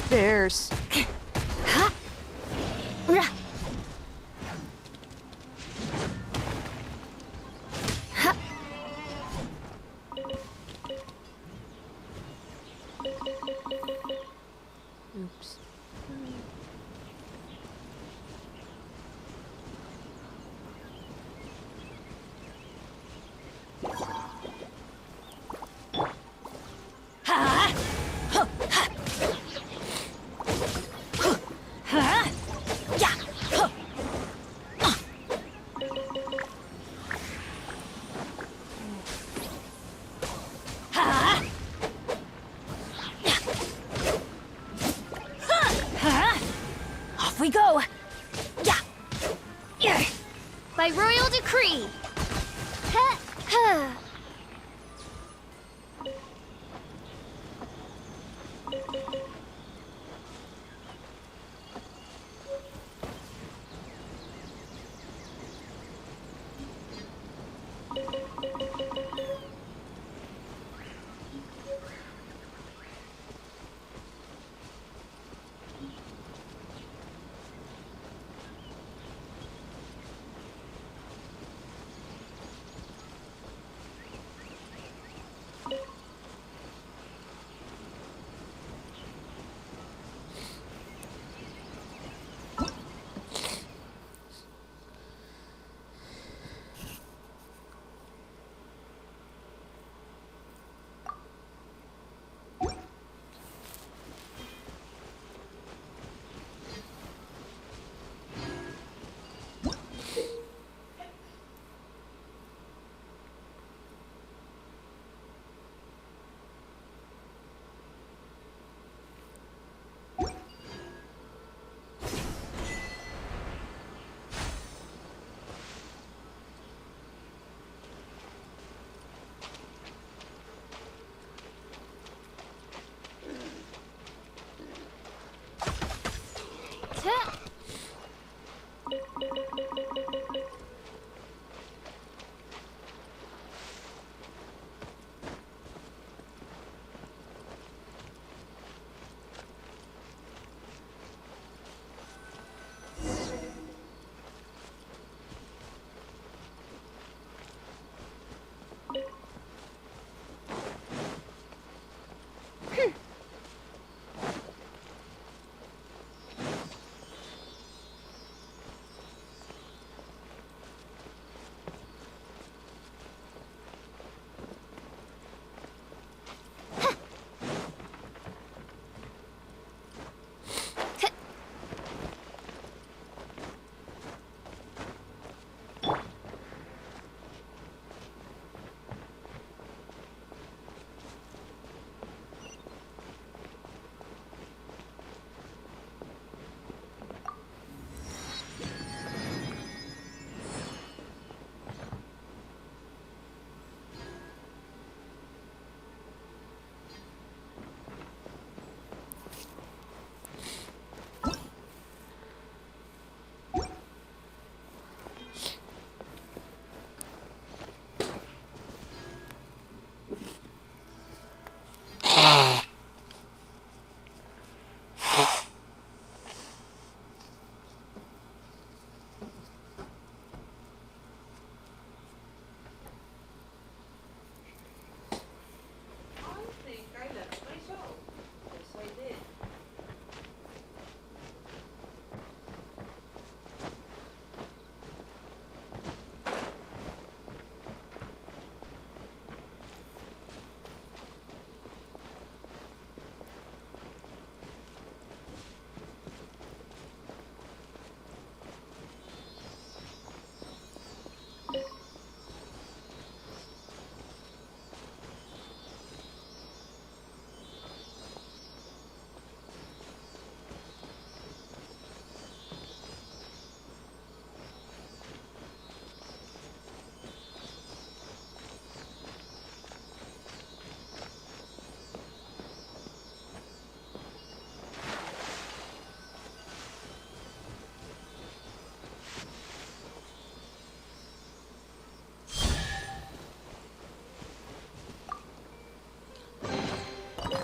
Bears. Oops. We go! Yeah! Yeah! By royal decree! Ha! Ha!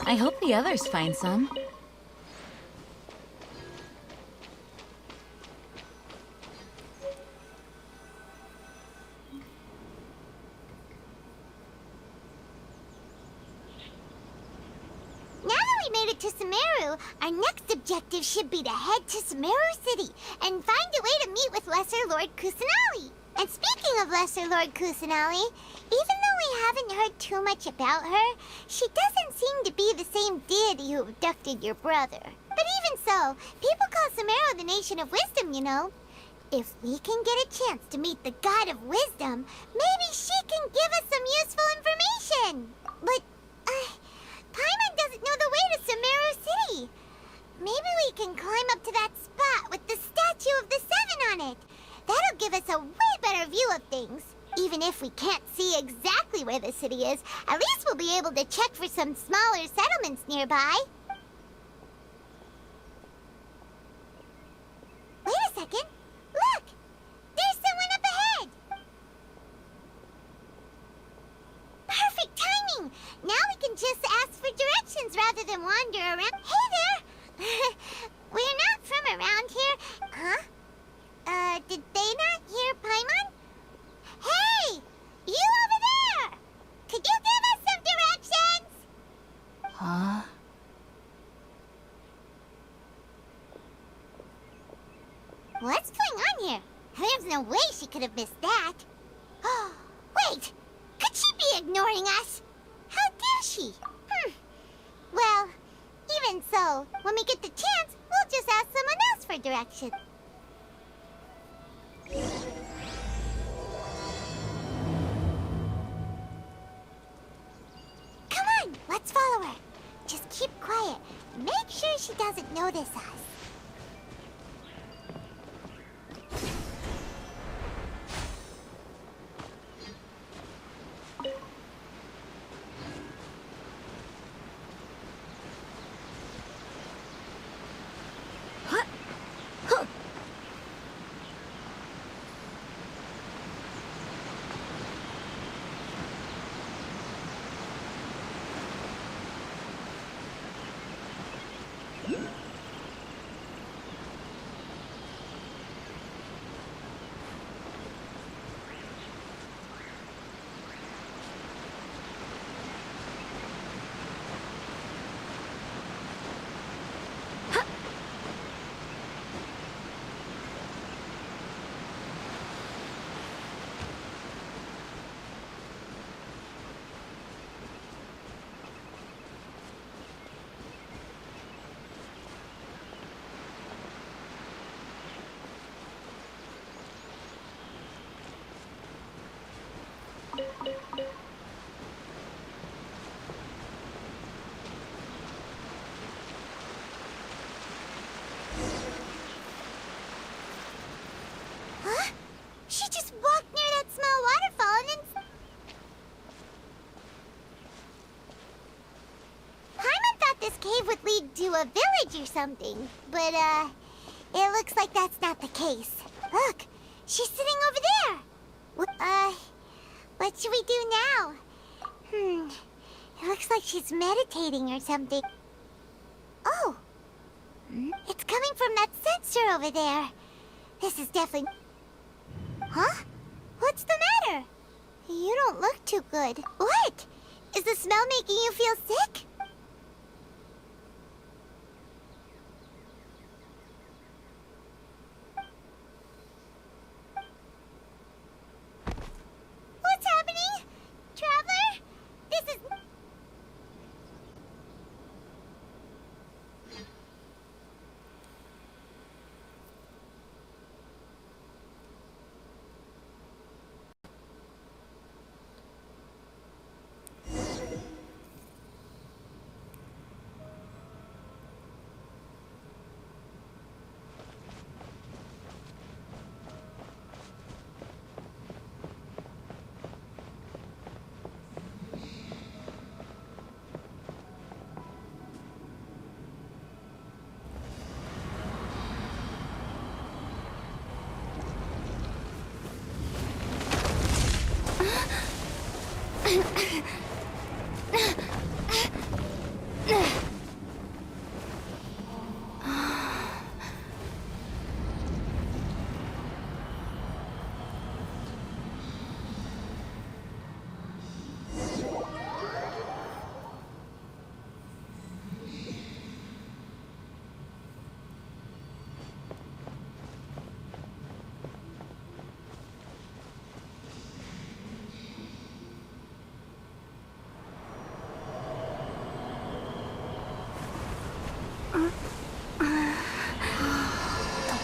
I hope the others find some. Now that we made it to Sumeru, our next objective should be to head to Sumeru City and find a way to meet with Lesser Lord Kusanali. And speaking of Lesser Lord Kusanali, even though we haven't heard too much about her, she doesn't seem to be the same deity who abducted your brother. But even so, people call Sumeru the Nation of Wisdom, you know. If we can get a chance to meet the God of Wisdom, maybe she can give us some useful information. But, Paimon doesn't know the way to Sumeru City. Maybe we can climb up to that spot with the statue of the Seven on it. That'll give us a way better view of things. Even if we can't see exactly where the city is, at least we'll be able to check for some smaller settlements nearby. Wait a second. Look! There's someone up ahead! Perfect timing! Now we can just ask for directions rather than wander around. Hey there! We're not from around here. Huh? Did they not hear Paimon? Hey! You over there! Could you give us some directions? Huh? What's going on here? There's no way she could have missed that. Oh, wait! Could she be ignoring us? How dare she? Well, even so, when we get the chance, we'll just ask someone else for direction. Come on, let's follow her. Just keep quiet. Make sure she doesn't notice us. Huh? She just walked near that small waterfall and then... Paimon thought this cave would lead to a village or something, but, it looks like that's not the case. Look, she's sitting over there. What should we do now? It looks like she's meditating or something. Oh! It's coming from that sensor over there. This is definitely... Huh? What's the matter? You don't look too good. What? Is the smell making you feel sick? What's happening? Traveler? This is...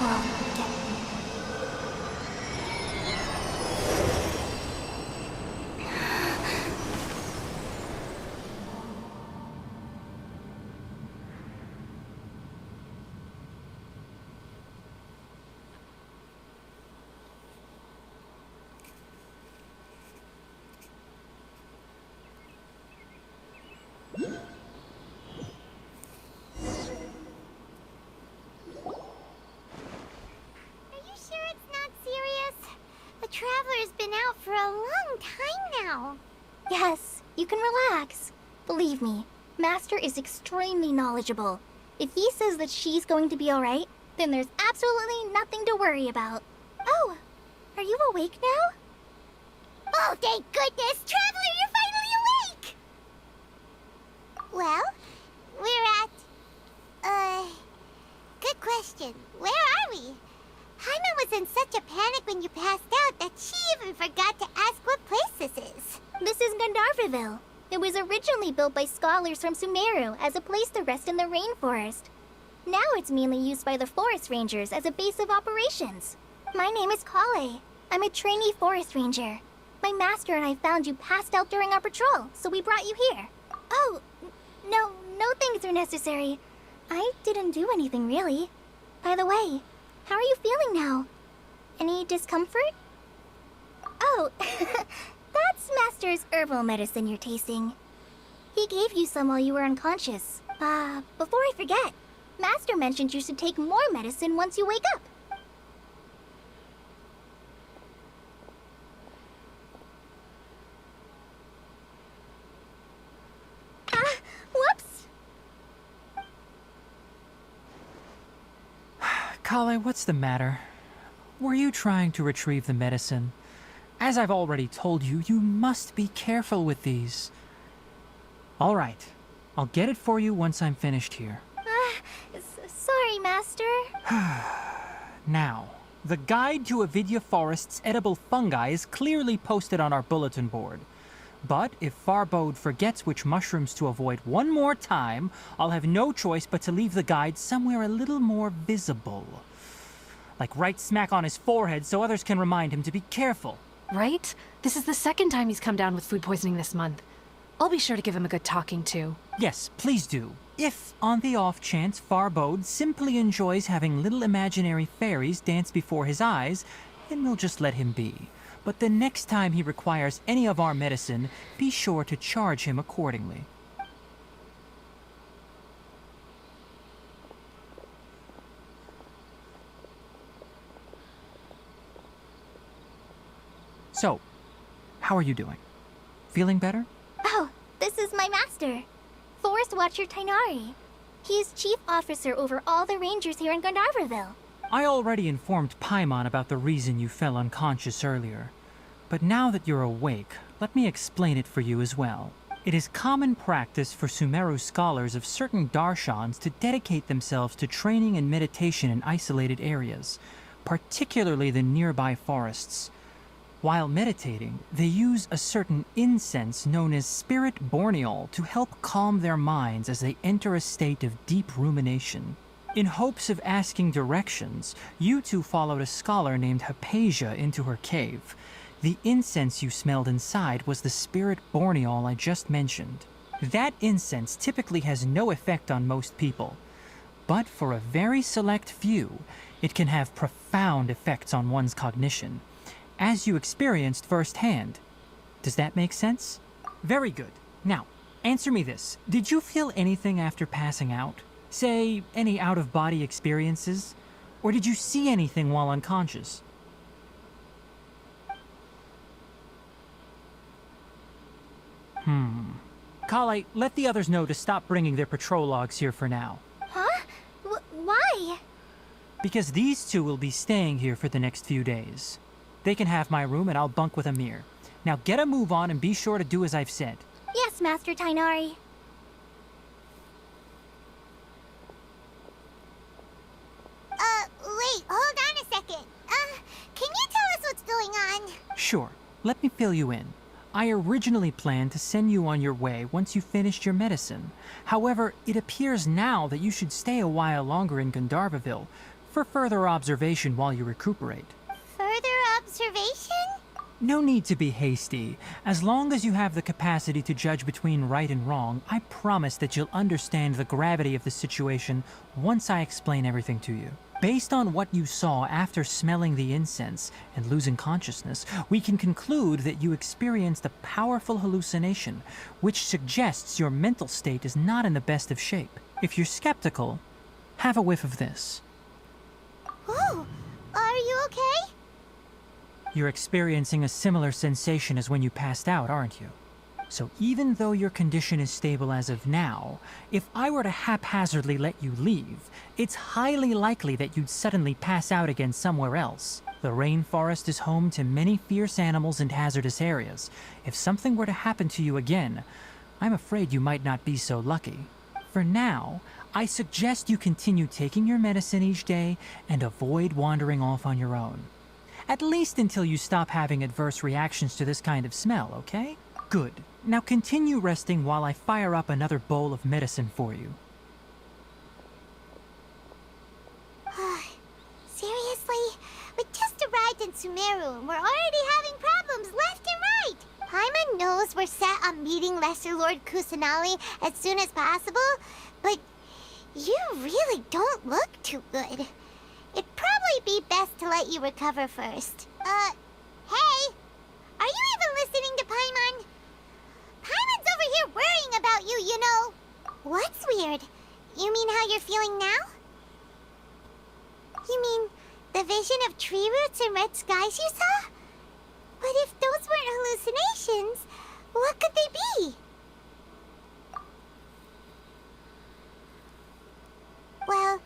world get... Are you sure it's not serious? The Traveler's been out for a long time now. Yes, you can relax. Believe me, Master is extremely knowledgeable. If he says that she's going to be alright, then there's absolutely nothing to worry about. Oh, are you awake now? Oh, thank goodness! Traveler, you're finally awake! Well, we're at... Good question. Where are we? Jaime was in such a panic when you passed out that she even forgot to ask what place this is. This is Gandharvaville. It was originally built by scholars from Sumeru as a place to rest in the rainforest. Now it's mainly used by the forest rangers as a base of operations. My name is Kale. I'm a trainee forest ranger. My master and I found you passed out during our patrol, so we brought you here. Oh, no things are necessary. I didn't do anything, really. By the way, how are you feeling now? Any discomfort? Oh, that's Master's herbal medicine you're tasting. He gave you some while you were unconscious. Before I forget, Master mentioned you should take more medicine once you wake up. Whoops! Kale, what's the matter? Were you trying to retrieve the medicine? As I've already told you, you must be careful with these. All right, I'll get it for you once I'm finished here. Sorry, Master. Now, the guide to Avidya Forest's edible fungi is clearly posted on our bulletin board. But if Farbode forgets which mushrooms to avoid one more time, I'll have no choice but to leave the guide somewhere a little more visible. Like right smack on his forehead so others can remind him to be careful. Right? This is the second time he's come down with food poisoning this month. I'll be sure to give him a good talking to. Yes, please do. If, on the off chance, Farbode simply enjoys having little imaginary fairies dance before his eyes, then we'll just let him be. But the next time he requires any of our medicine, be sure to charge him accordingly. So, how are you doing? Feeling better? Oh, this is my master, Forest Watcher Tainari. He is chief officer over all the rangers here in Gandharvaville. I already informed Paimon about the reason you fell unconscious earlier. But now that you're awake, let me explain it for you as well. It is common practice for Sumeru scholars of certain darshans to dedicate themselves to training and meditation in isolated areas, particularly the nearby forests. While meditating, they use a certain incense known as spirit borneol to help calm their minds as they enter a state of deep rumination. In hopes of asking directions, you two followed a scholar named Hypatia into her cave. The incense you smelled inside was the spirit borneol I just mentioned. That incense typically has no effect on most people, but for a very select few, it can have profound effects on one's cognition, as you experienced firsthand. Does that make sense? Very good. Now, answer me this. Did you feel anything after passing out? Say, any out-of-body experiences? Or did you see anything while unconscious? Kale, let the others know to stop bringing their patrol logs here for now. Huh? Why? Because these two will be staying here for the next few days. They can have my room and I'll bunk with Amir. Now get a move on and be sure to do as I've said. Yes, Master Tainari. Wait, hold on a second. Can you tell us what's going on? Sure, let me fill you in. I originally planned to send you on your way once you finished your medicine. However, it appears now that you should stay a while longer in Gandharvaville. for further observation while you recuperate. Further observation? No need to be hasty. As long as you have the capacity to judge between right and wrong, I promise that you'll understand the gravity of the situation once I explain everything to you. Based on what you saw after smelling the incense and losing consciousness, we can conclude that you experienced a powerful hallucination, which suggests your mental state is not in the best of shape. If you're skeptical, have a whiff of this. Ooh, are you okay? You're experiencing a similar sensation as when you passed out, aren't you? So even though your condition is stable as of now, if I were to haphazardly let you leave, it's highly likely that you'd suddenly pass out again somewhere else. The rainforest is home to many fierce animals and hazardous areas. If something were to happen to you again, I'm afraid you might not be so lucky. For now, I suggest you continue taking your medicine each day and avoid wandering off on your own. At least until you stop having adverse reactions to this kind of smell, okay? Good. Now continue resting while I fire up another bowl of medicine for you. Seriously? We just arrived in Sumeru and we're already having problems left and right! Paimon knows we're set on meeting Lesser Lord Kusanali as soon as possible, but you really don't look too good. It'd probably be best to let you recover first. Hey! Are you even listening to Paimon? Paimon's over here worrying about you, you know. What's weird? You mean how you're feeling now? You mean the vision of tree roots and red skies you saw? But if those weren't hallucinations, what could they be? Well,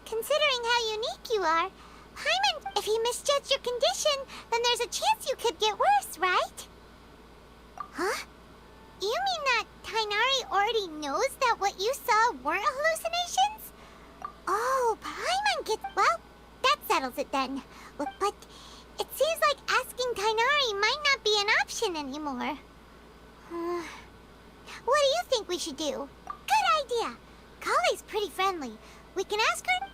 considering how unique you are, Paimon, if he misjudged your condition, then there's a chance you could get worse, right? Huh? You mean that Tainari already knows that what you saw weren't hallucinations? Oh, Paimon gets... Well, that settles it then. But it seems like asking Tainari might not be an option anymore. What do you think we should do? Good idea. Kale's pretty friendly. We can ask her...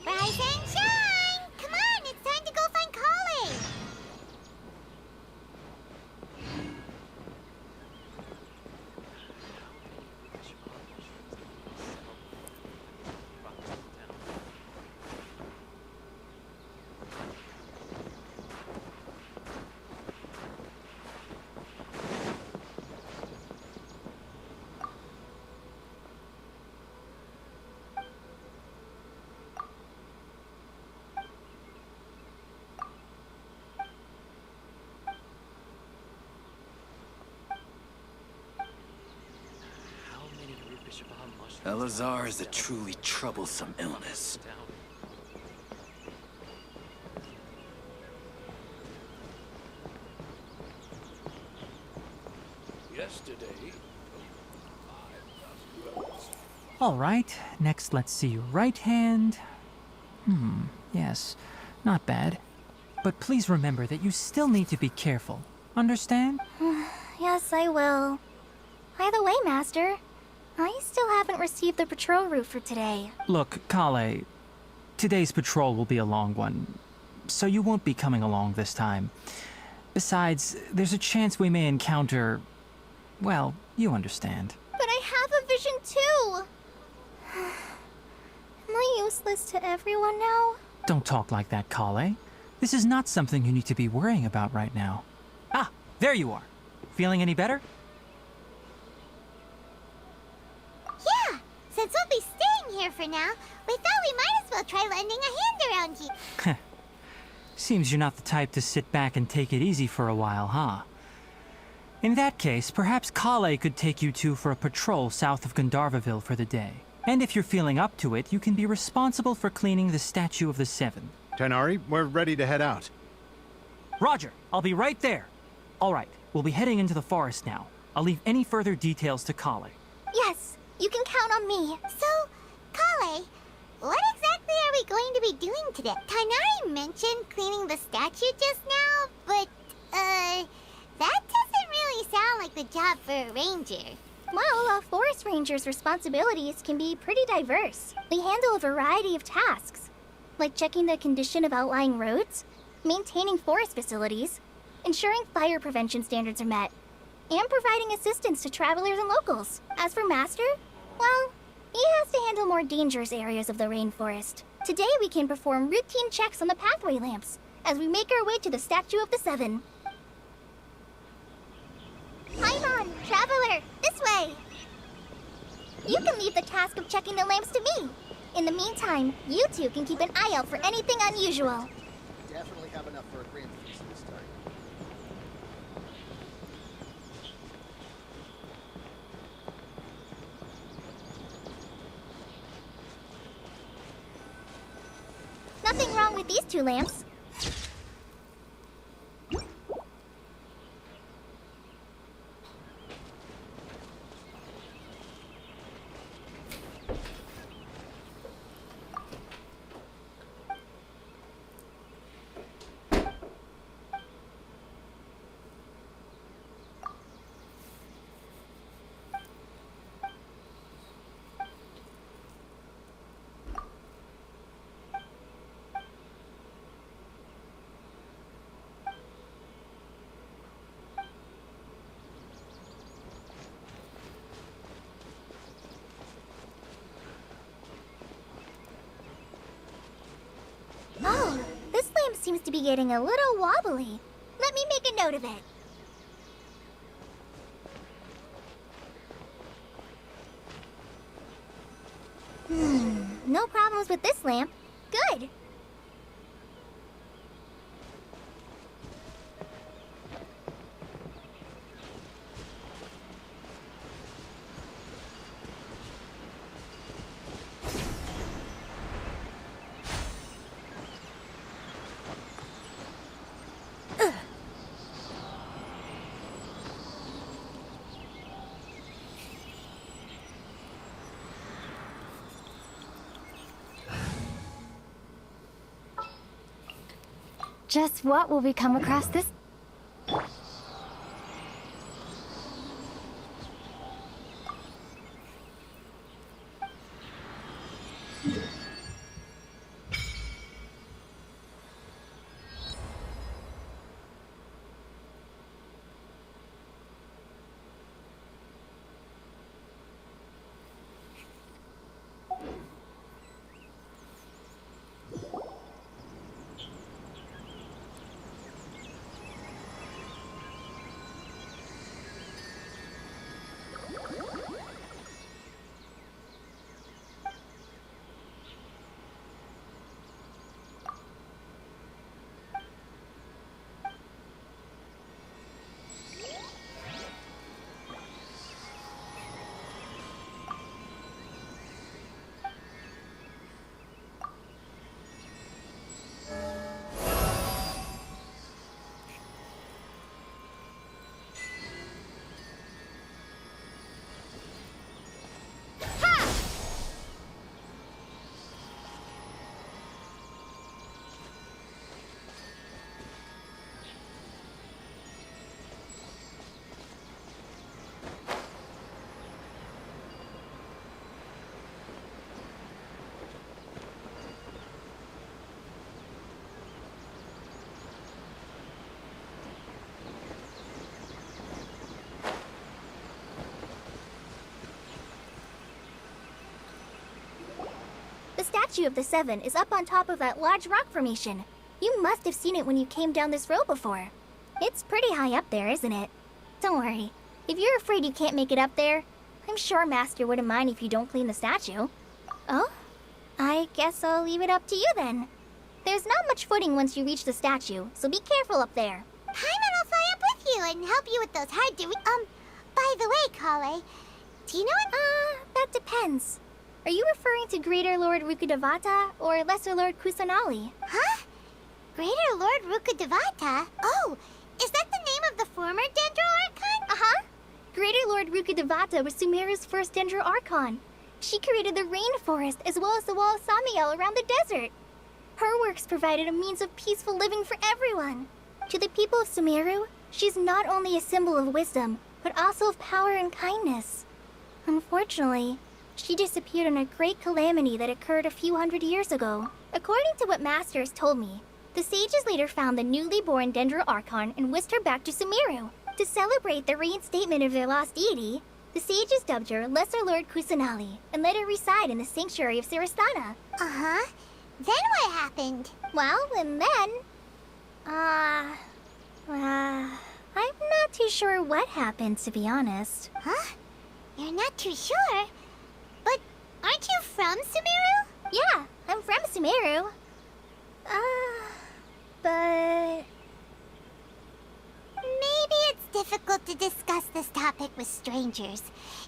Rise and shine! Come on, it's time to go find Kale! Elazar is a truly troublesome illness. Yesterday. All right, next let's see your right hand. Yes, not bad. But please remember that you still need to be careful. Understand? Yes, I will. By the way, Master, I still haven't received the patrol route for today. Look, Kale, today's patrol will be a long one, so you won't be coming along this time. Besides, there's a chance we may encounter... well, you understand. But I have a vision too! Am I useless to everyone now? Don't talk like that, Kale. This is not something you need to be worrying about right now. Ah, there you are. Feeling any better? Yeah, since we'll be staying here for now, we thought we might as well try lending a hand around here. Seems you're not the type to sit back and take it easy for a while, huh? In that case, perhaps Kale could take you two for a patrol south of Gandharvaville for the day. And if you're feeling up to it, you can be responsible for cleaning the Statue of the Seven. Tainari, we're ready to head out. Roger, I'll be right there. All right, we'll be heading into the forest now. I'll leave any further details to Kale. Yes, you can count on me. So, Kale, what exactly are we going to be doing today? Tainari mentioned cleaning the statue just now, but, that doesn't really sound like the job for a ranger. Well, a forest ranger's responsibilities can be pretty diverse. They handle a variety of tasks, like checking the condition of outlying roads, maintaining forest facilities, ensuring fire prevention standards are met, and providing assistance to travelers and locals. As for Master, well, he has to handle more dangerous areas of the rainforest. Today we can perform routine checks on the pathway lamps as we make our way to the Statue of the Seven. Paimon, traveler, this way! You can leave the task of checking the lamps to me. In the meantime, you two can keep an eye out for anything unusual. Definitely have enough for a grand feast this time. Nothing wrong with these two lamps. Oh, this lamp seems to be getting a little wobbly. Let me make a note of it. No problems with this lamp. Good. Just what will we come across this? The Statue of the Seven is up on top of that large rock formation. You must have seen it when you came down this road before. It's pretty high up there, isn't it? Don't worry. If you're afraid you can't make it up there, I'm sure Master wouldn't mind if you don't clean the statue. Oh? I guess I'll leave it up to you then. There's not much footing once you reach the statue, so be careful up there. Paimon will fly up with you and help you with those hard to by the way, Kale, do you know what? That depends. Are you referring to Greater Lord Rukkhadevata or Lesser Lord Kusanali? Huh? Greater Lord Rukkhadevata? Oh, is that the name of the former Dendro Archon? Uh-huh. Greater Lord Rukkhadevata was Sumeru's first Dendro Archon. She created the rainforest as well as the wall of Samiel around the desert. Her works provided a means of peaceful living for everyone. To the people of Sumeru, she's not only a symbol of wisdom, but also of power and kindness. Unfortunately, she disappeared in a great calamity that occurred a few hundred years ago. According to what Masters told me, the sages later found the newly born Dendro Archon and whisked her back to Sumeru. To celebrate the reinstatement of their lost deity, the sages dubbed her Lesser Lord Kusanali and let her reside in the sanctuary of Sarastana. Uh-huh. Then what happened? Well, and then... I'm not too sure what happened, to be honest. Huh? You're not too sure? But aren't you from Sumeru? Yeah, I'm from Sumeru. But... Maybe it's difficult to discuss this topic with strangers.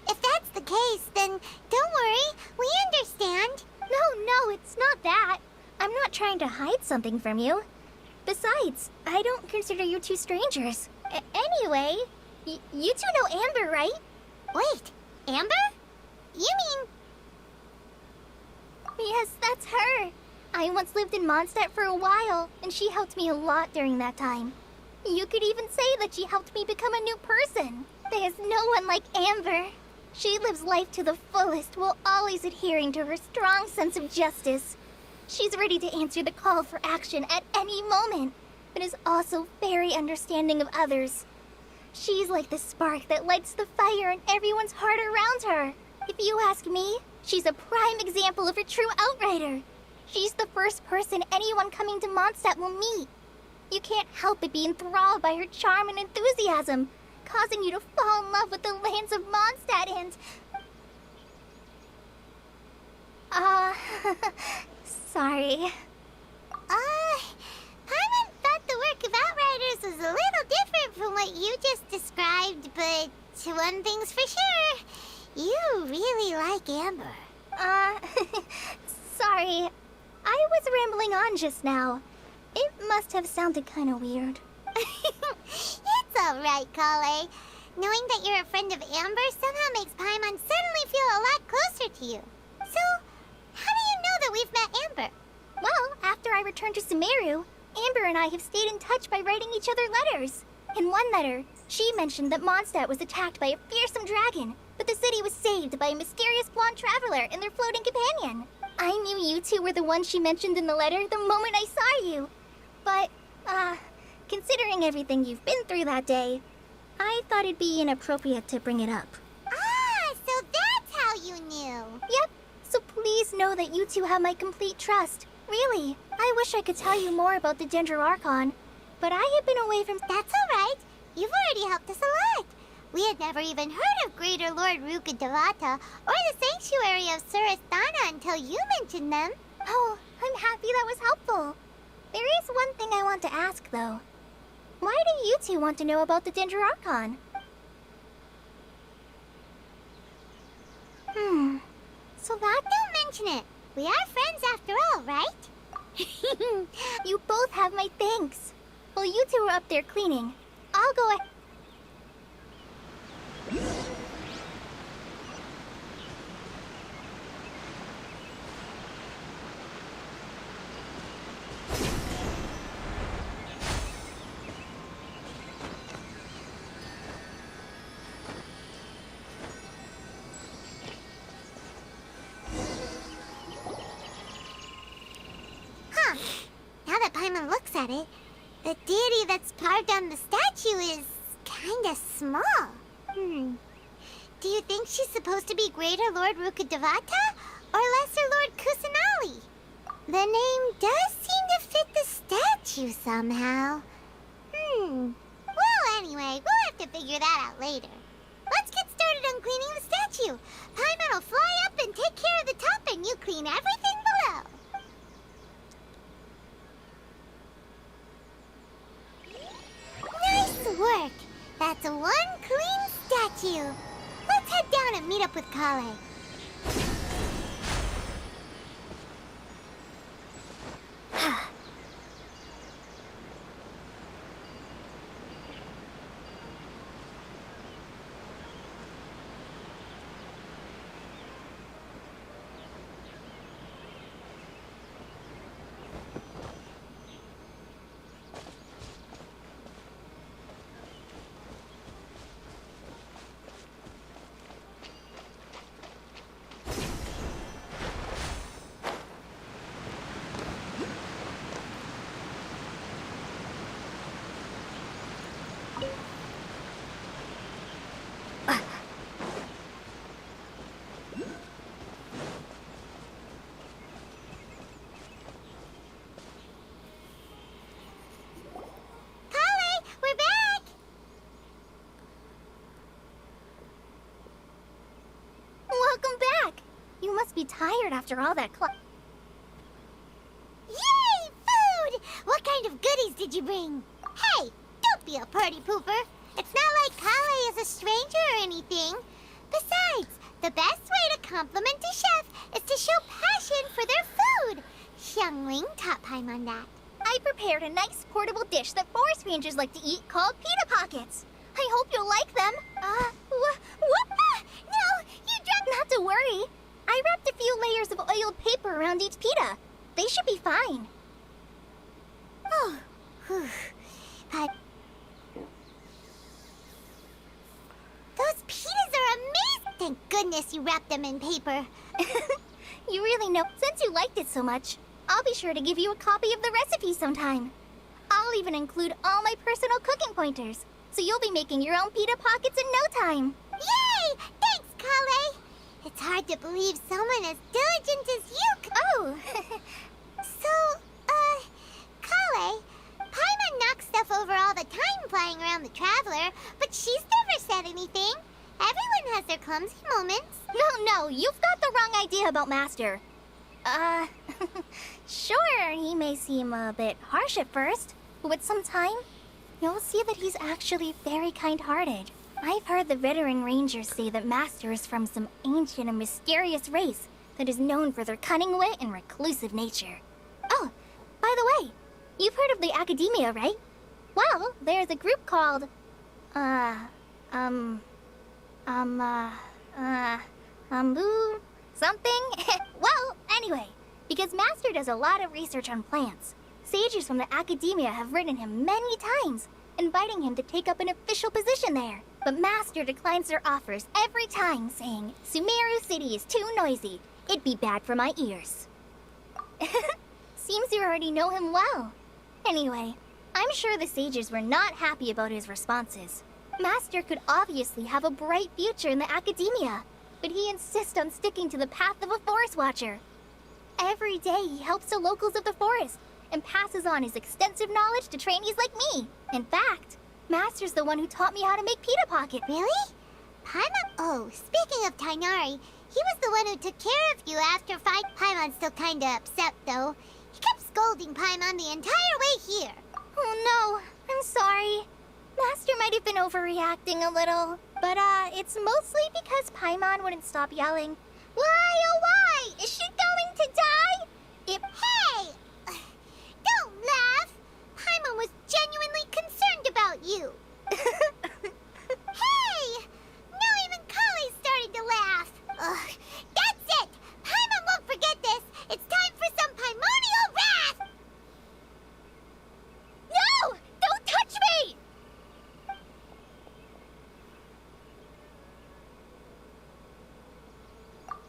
If that's the case, then don't worry, we understand. No, it's not that. I'm not trying to hide something from you. Besides, I don't consider you two strangers. Anyway, you two know Amber, right? Wait, Amber? You mean... Yes, that's her. I once lived in Mondstadt for a while, and she helped me a lot during that time. You could even say that she helped me become a new person. There's no one like Amber. She lives life to the fullest while always adhering to her strong sense of justice. She's ready to answer the call for action at any moment, but is also very understanding of others. She's like the spark that lights the fire in everyone's heart around her. If you ask me, she's a prime example of a true outrider. She's the first person anyone coming to Mondstadt will meet. You can't help but be enthralled by her charm and enthusiasm, causing you to fall in love with the lands of Mondstadt and... sorry. Paimon thought the work of Outriders was a little different from what you just described, but one thing's for sure, you really like Amber. Sorry. I was rambling on just now. It must have sounded kind of weird. It's alright, Kale. Knowing that you're a friend of Amber somehow makes Paimon suddenly feel a lot closer to you. So, how do you know that we've met Amber? Well, after I returned to Sumeru, Amber and I have stayed in touch by writing each other letters. In one letter, she mentioned that Mondstadt was attacked by a fearsome dragon, but the city was saved by a mysterious blonde traveler and their floating companion. I knew you two were the ones she mentioned in the letter the moment I saw you. But, considering everything you've been through that day, I thought it'd be inappropriate to bring it up. Ah, so that's how you knew. Yep, so please know that you two have my complete trust. Really, I wish I could tell you more about the Dendro Archon, but I have been away from... That's alright. You've already helped us a lot. We had never even heard of Greater Lord Ruka Devata or the Sanctuary of Surasthana until you mentioned them. Oh, I'm happy that was helpful. There is one thing I want to ask, though. Why do you two want to know about the Dendro Archon? So that... Don't mention it. We are friends after all, right? You both have my thanks. While you two are up there cleaning, I'll go ahead... Huh. Now that Paimon looks at it, the deity that's carved on the statue is kinda small. Do you think she's supposed to be Greater Lord Ruka Devata or Lesser Lord Kusanali? The name does seem to fit the statue somehow. Well, anyway, we'll have to figure that out later. Let's get started on cleaning the statue. Paimon will fly up and take care of the top, and you clean everything below. Nice work! That's one clean statue. Let's head down and meet up with Kale. must be tired after all that Yay! Food! What kind of goodies did you bring? Hey, don't be a party pooper. It's not like Kale is a stranger or anything. Besides, the best way to compliment a chef is to show passion for their food. Xiangling taught Paimon that. I prepared a nice portable dish that forest rangers like to eat called pita pockets. I hope you'll like them. Whoop! No, you dropped. Not to worry. I wrapped a few layers of oiled paper around each pita. They should be fine. Oh, whew. But those pitas are amazing. Thank goodness you wrapped them in paper. You really know. Since you liked it so much, I'll be sure to give you a copy of the recipe sometime. I'll even include all my personal cooking pointers, so you'll be making your own pita pockets in no time. Yay! Thanks, Kale. It's hard to believe someone as diligent as you. Oh, So, Kale, Paimon knocks stuff over all the time flying around the Traveler, but she's never said anything. Everyone has their clumsy moments. no, you've got the wrong idea about Master. Sure, he may seem a bit harsh at first, but with some time, you'll see that he's actually very kind-hearted. I've heard the veteran rangers say that Master is from some ancient and mysterious race that is known for their cunning wit and reclusive nature. Oh, by the way, you've heard of the Academia, right? Well, there's a group called, something? Well, anyway, because Master does a lot of research on plants, sages from the Academia have written him many times, inviting him to take up an official position there. But Master declines their offers every time, saying, Sumeru City is too noisy. It'd be bad for my ears. Seems you already know him well. Anyway, I'm sure the sages were not happy about his responses. Master could obviously have a bright future in the Academia, but he insists on sticking to the path of a forest watcher. Every day he helps the locals of the forest and passes on his extensive knowledge to trainees like me. In fact, Master's the one who taught me how to make pita pocket. Really? Paimon? Oh, speaking of Tainari, he was the one who took care of you after fight. Paimon's still kinda upset, though. He kept scolding Paimon the entire way here. Oh no, I'm sorry. Master might have been overreacting a little, but it's mostly because Paimon wouldn't stop yelling, Why, oh why? Is she going to die? Hey! Don't laugh! Paimon was genuinely concerned about you. Hey! Now even Kale started to laugh. Ugh, that's it! Paimon won't forget this. It's time for some Paimonial wrath! No! Don't touch me!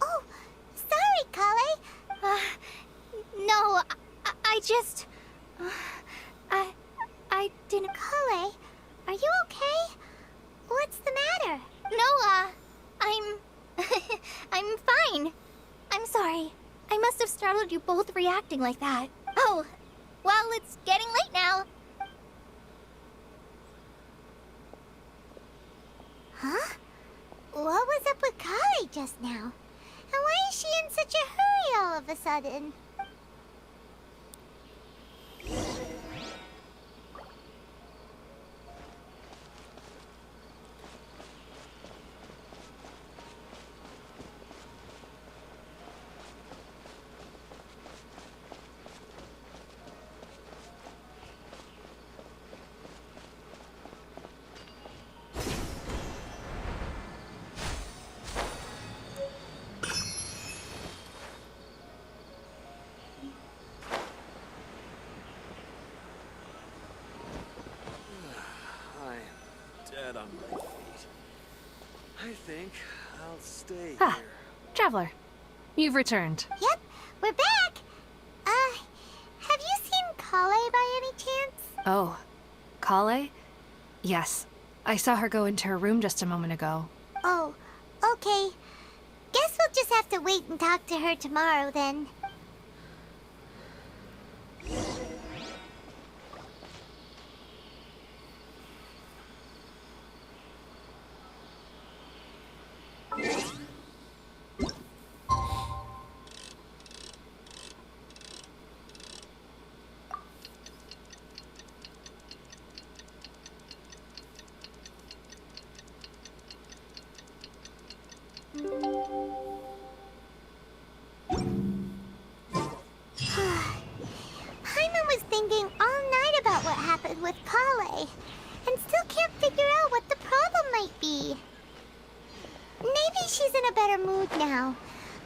Oh, sorry, Kale. No, I just... I didn't... Kale, are you okay? What's the matter? No, I'm... I'm fine. I'm sorry. I must have startled you both reacting like that. Oh, well, it's getting late now. Huh? What was up with Kale just now? And why is she in such a hurry all of a sudden? Dead on my feet. I think I'll stay Ah. here. Traveler, you've returned. Yep, we're back. Have you seen Kale by any chance? Oh, Kale? Yes, I saw her go into her room just a moment ago. Oh, okay. Guess we'll just have to wait and talk to her tomorrow then. Paimon was thinking all night about what happened with Kale, and still can't figure out what the problem might be. Maybe she's in a better mood now.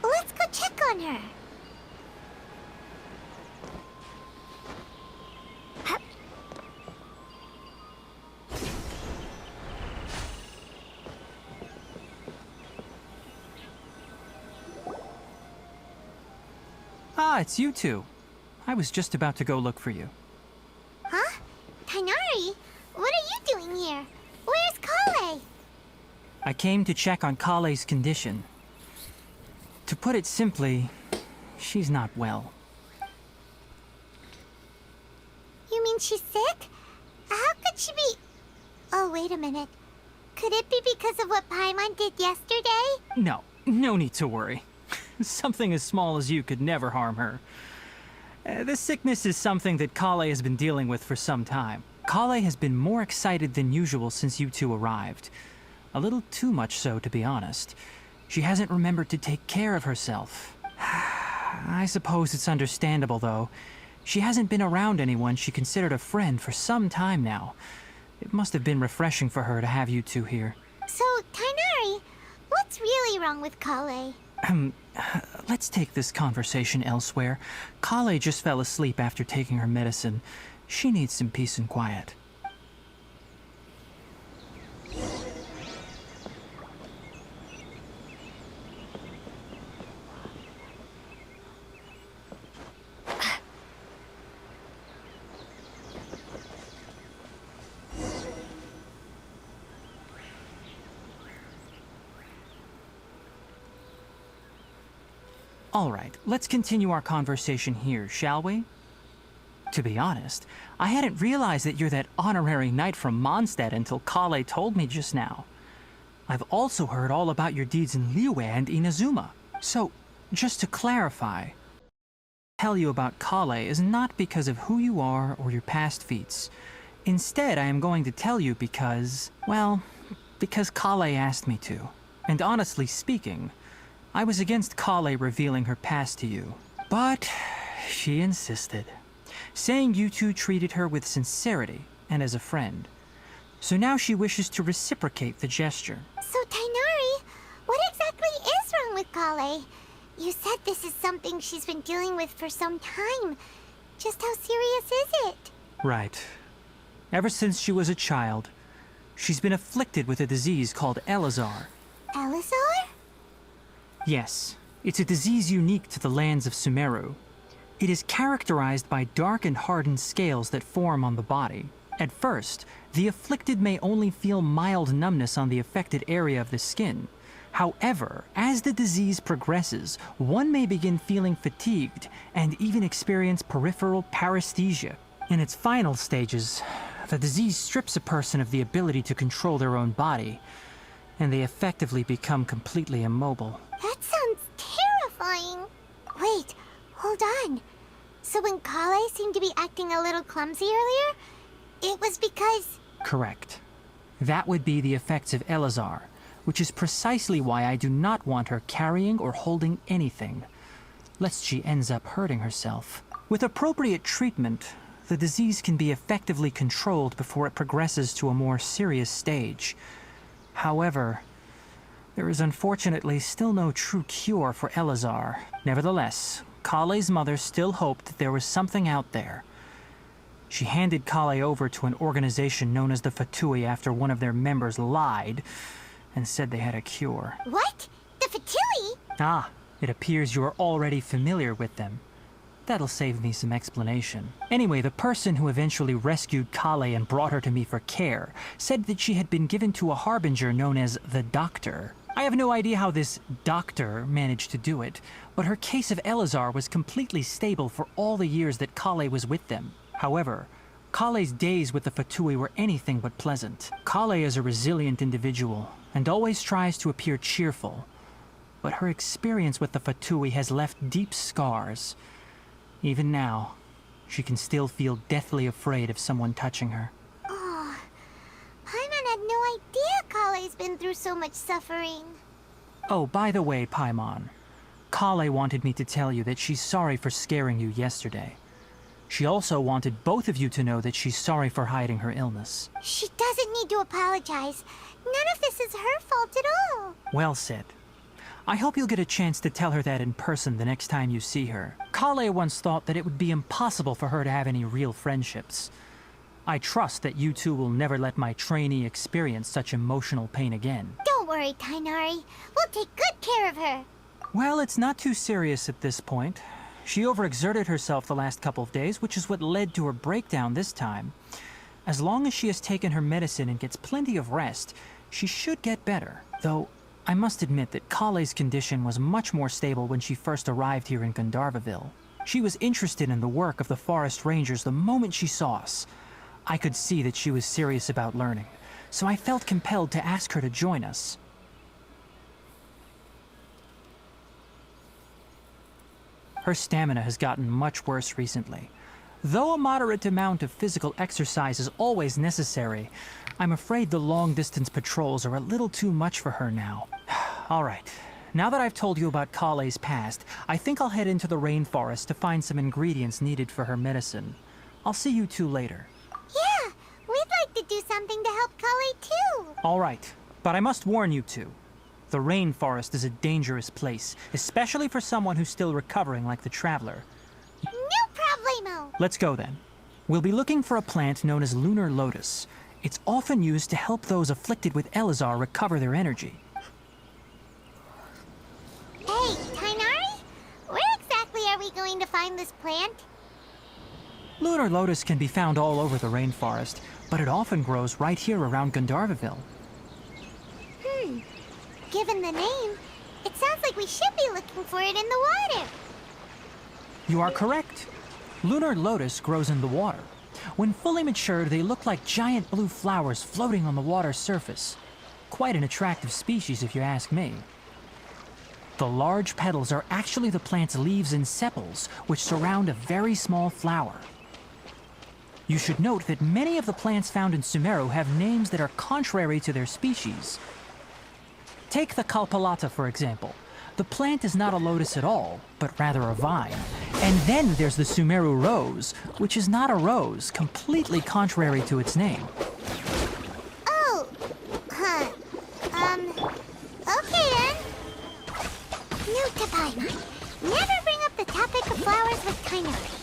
Let's go check on her. Ah, it's you two. I was just about to go look for you. Huh? Tainari? What are you doing here? Where's Kale? I came to check on Kale's condition. To put it simply, she's not well. You mean she's sick? How could she be... Oh, wait a minute. Could it be because of what Paimon did yesterday? No need to worry. Something as small as you could never harm her. This sickness is something that Kale has been dealing with for some time. Kale has been more excited than usual since you two arrived. A little too much so, to be honest. She hasn't remembered to take care of herself. I suppose it's understandable, though. She hasn't been around anyone she considered a friend for some time now. It must have been refreshing for her to have you two here. So, Tainari, what's really wrong with Kale? Let's take this conversation elsewhere. Kale just fell asleep after taking her medicine. She needs some peace and quiet. All right, let's continue our conversation here, shall we? To be honest, I hadn't realized that you're that honorary knight from Mondstadt until Kale told me just now. I've also heard all about your deeds in Liyue and Inazuma. So, just to clarify, tell you about Kale is not because of who you are or your past feats. Instead, I am going to tell you because, well, because Kale asked me to. And honestly speaking, I was against Kale revealing her past to you. But she insisted, saying you two treated her with sincerity and as a friend. So now she wishes to reciprocate the gesture. So, Tainari, what exactly is wrong with Kale? You said this is something she's been dealing with for some time. Just how serious is it? Right. Ever since she was a child, she's been afflicted with a disease called Elazar. Elazar? Yes, it's a disease unique to the lands of Sumeru. It is characterized by dark and hardened scales that form on the body. At first, the afflicted may only feel mild numbness on the affected area of the skin. However, as the disease progresses, one may begin feeling fatigued and even experience peripheral paresthesia. In its final stages, the disease strips a person of the ability to control their own body, and they effectively become completely immobile. That sounds terrifying. Wait, hold on. So when Kale seemed to be acting a little clumsy earlier, it was because... Correct. That would be the effects of Elazar, which is precisely why I do not want her carrying or holding anything, lest she ends up hurting herself. With appropriate treatment, the disease can be effectively controlled before it progresses to a more serious stage. However, there is unfortunately still no true cure for Elazar. Nevertheless, Kale's mother still hoped that there was something out there. She handed Kale over to an organization known as the Fatui after one of their members lied and said they had a cure. What? The Fatui? Ah, it appears you are already familiar with them. That'll save me some explanation. Anyway, the person who eventually rescued Kale and brought her to me for care said that she had been given to a harbinger known as the Doctor. I have no idea how this doctor managed to do it, but her case of Elazar was completely stable for all the years that Kale was with them. However, Kale's days with the Fatui were anything but pleasant. Kale is a resilient individual and always tries to appear cheerful, but her experience with the Fatui has left deep scars. Even now, she can still feel deathly afraid of someone touching her. Oh, Paimon had no idea Kale's been through so much suffering. Oh, by the way, Paimon, Kale wanted me to tell you that she's sorry for scaring you yesterday. She also wanted both of you to know that she's sorry for hiding her illness. She doesn't need to apologize. None of this is her fault at all. Well said. I hope you'll get a chance to tell her that in person the next time you see her. Kale once thought that it would be impossible for her to have any real friendships. I trust that you two will never let my trainee experience such emotional pain again. Don't worry, Tainari. We'll take good care of her. Well, it's not too serious at this point. She overexerted herself the last couple of days, which is what led to her breakdown this time. As long as she has taken her medicine and gets plenty of rest, she should get better. Though, I must admit that Kale's condition was much more stable when she first arrived here in Gandharvaville. She was interested in the work of the forest rangers the moment she saw us. I could see that she was serious about learning, so I felt compelled to ask her to join us. Her stamina has gotten much worse recently. Though a moderate amount of physical exercise is always necessary, I'm afraid the long-distance patrols are a little too much for her now. All right, now that I've told you about Kale's past, I think I'll head into the rainforest to find some ingredients needed for her medicine. I'll see you two later. Yeah, we'd like to do something to help Kale too. All right, but I must warn you two. The rainforest is a dangerous place, especially for someone who's still recovering like the Traveler. No problemo. Let's go then. We'll be looking for a plant known as lunar lotus. It's often used to help those afflicted with Elazar recover their energy. Hey, Tainari? Where exactly are we going to find this plant? Lunar lotus can be found all over the rainforest, but it often grows right here around Gandharvaville. Given the name, it sounds like we should be looking for it in the water. You are correct. Lunar lotus grows in the water. When fully matured, they look like giant blue flowers floating on the water's surface. Quite an attractive species, if you ask me. The large petals are actually the plant's leaves and sepals, which surround a very small flower. You should note that many of the plants found in Sumeru have names that are contrary to their species. Take the Kalpalata, for example. The plant is not a lotus at all, but rather a vine. And then there's the Sumeru rose, which is not a rose, completely contrary to its name. Oh, huh. Okay then. Note to Paimon. Never bring up the topic of flowers with Tainari.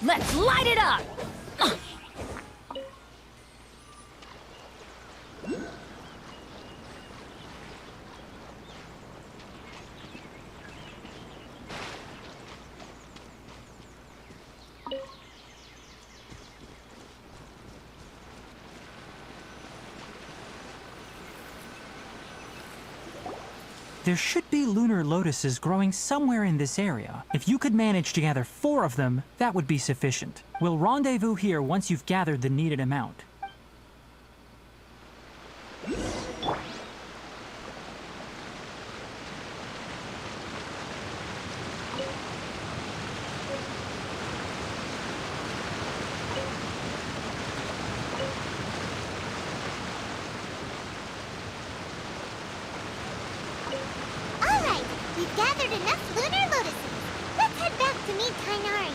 Let's light it up! There should be lunar lotuses growing somewhere in this area. If you could manage to gather 4 of them, that would be sufficient. We'll rendezvous here once you've gathered the needed amount. Alright, we've gathered enough lunar lotuses. Let's head back to meet Tainari.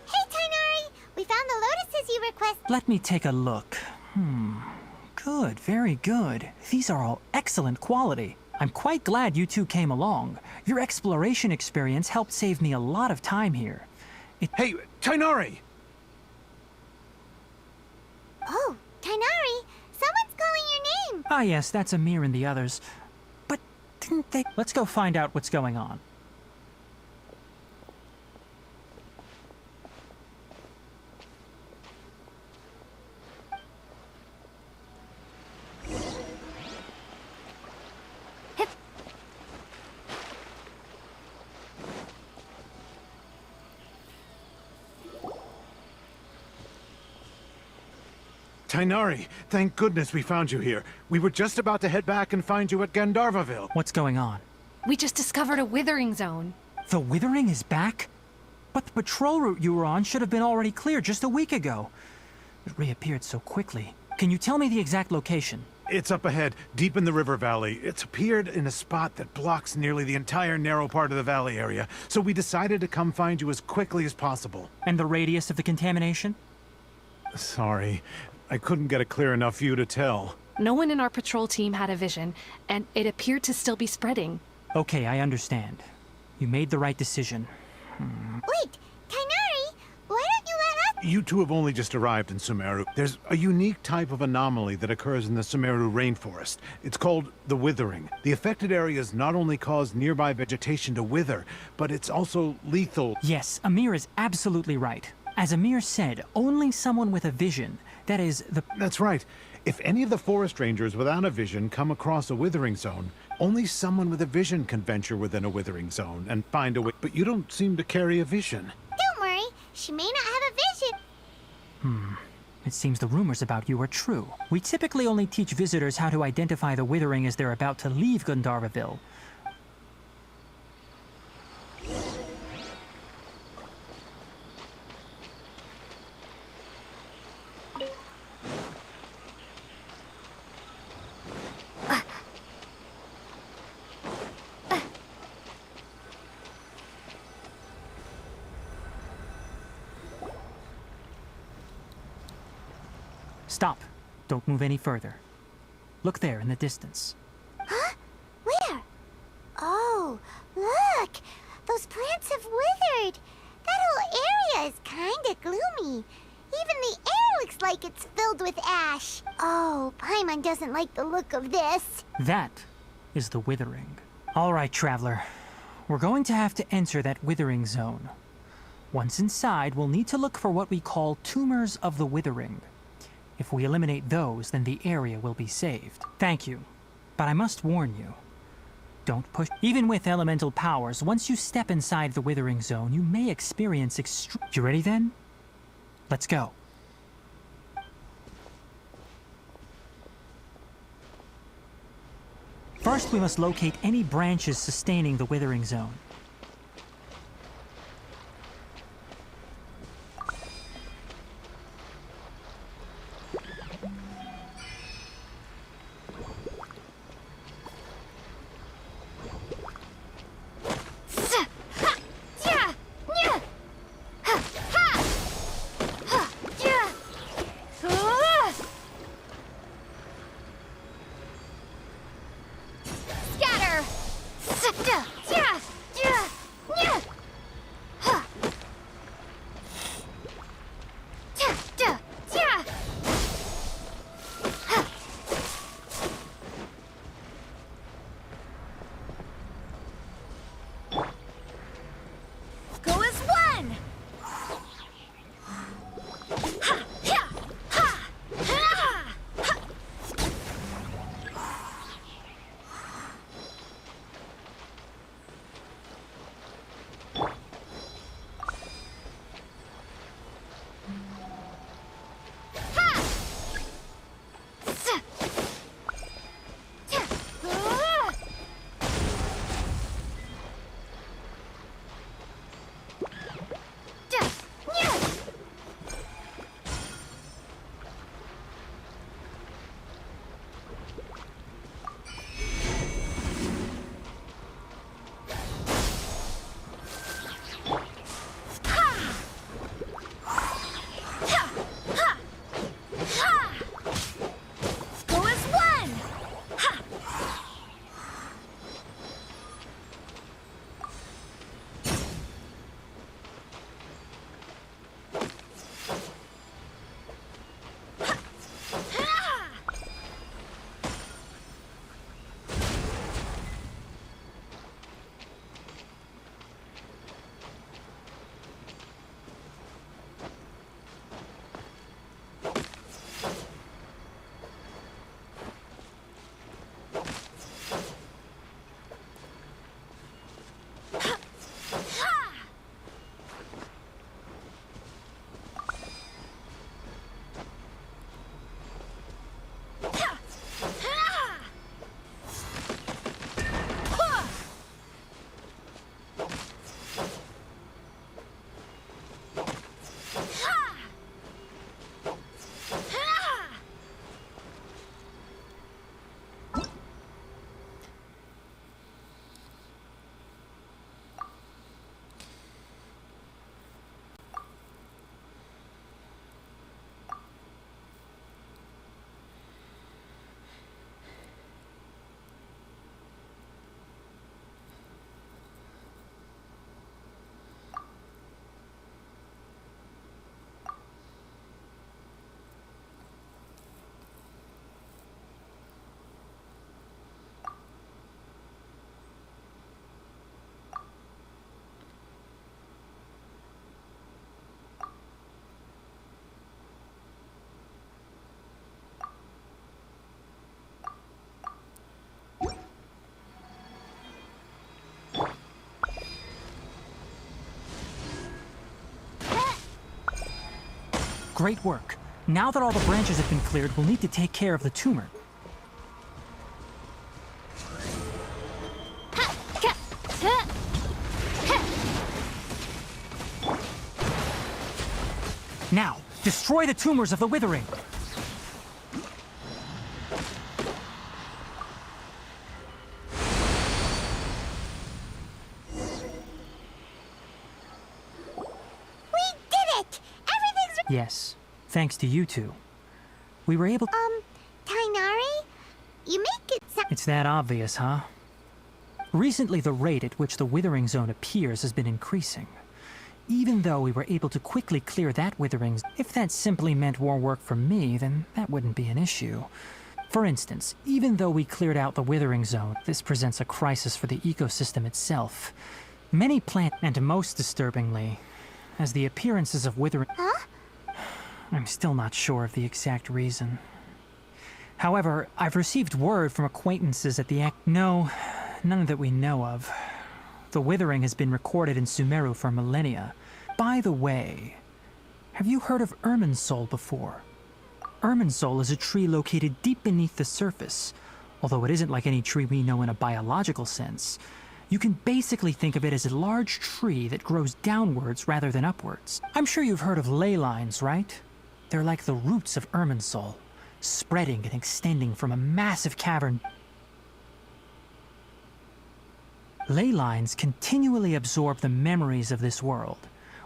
Hey, Tainari! We found the lotuses you requested. Let me take a look. Good, very good. These are all excellent quality. I'm quite glad you two came along. Your exploration experience helped save me a lot of time here. Hey, Tainari! Oh, Tainari, someone's calling your name. Ah yes, that's Amir and the others. But didn't they... Let's go find out what's going on. Tainari, thank goodness we found you here. We were just about to head back and find you at Gandharvaville. What's going on? We just discovered a withering zone. The Withering is back? But the patrol route you were on should have been already clear just a week ago. It reappeared so quickly. Can you tell me the exact location? It's up ahead, deep in the river valley. It's appeared in a spot that blocks nearly the entire narrow part of the valley area, so we decided to come find you as quickly as possible. And the radius of the contamination? Sorry, I couldn't get a clear enough view to tell. No one in our patrol team had a vision, and it appeared to still be spreading. Okay, I understand. You made the right decision. Wait, Tainari, why don't you let us... You two have only just arrived in Sumeru. There's a unique type of anomaly that occurs in the Sumeru rainforest. It's called the Withering. The affected areas not only cause nearby vegetation to wither, but it's also lethal. Yes, Amir is absolutely right. As Amir said, only someone with a vision, that is, the... That's right. If any of the forest rangers without a vision come across a withering zone, only someone with a vision can venture within a withering zone and find a way. But you don't seem to carry a vision. Don't worry, she may not have a vision. It seems the rumors about you are true. We typically only teach visitors how to identify the Withering as they're about to leave Gandharvaville. Stop. Don't move any further. Look there in the distance. Where? Oh, look! Those plants have withered. That whole area is kinda gloomy. Even the air looks like it's filled with ash. Oh, Paimon doesn't like the look of this. That is the Withering. All right, Traveler. We're going to have to enter that Withering zone. Once inside, we'll need to look for what we call tumors of the Withering. If we eliminate those, then the area will be saved. Thank you. But I must warn you. Don't push. Even with elemental powers, once you step inside the Withering zone, you may experience You ready then? Let's go. First, we must locate any branches sustaining the Withering zone. Great work. Now that all the branches have been cleared, we'll need to take care of the tumor. Now, destroy the tumors of the withering. Yes, thanks to you two. We were able— Tainari? You make it sound— It's that obvious, huh? Recently, the rate at which the withering zone appears has been increasing. Even though we were able to quickly clear that withering, if that simply meant more work for me, then that wouldn't be an issue. For instance, even though we cleared out the withering zone, this presents a crisis for the ecosystem itself. Many plant— and most disturbingly, as the appearances of withering— Huh? I'm still not sure of the exact reason. However, I've received word from acquaintances at the No, none that we know of. The withering has been recorded in Sumeru for millennia. By the way, have you heard of Irminsul before? Irminsul is a tree located deep beneath the surface. Although it isn't like any tree we know in a biological sense. You can basically think of it as a large tree that grows downwards rather than upwards. I'm sure you've heard of ley lines, right? They're like the roots of Irminsul, spreading and extending from a massive cavern. Ley lines continually absorb the memories of this world,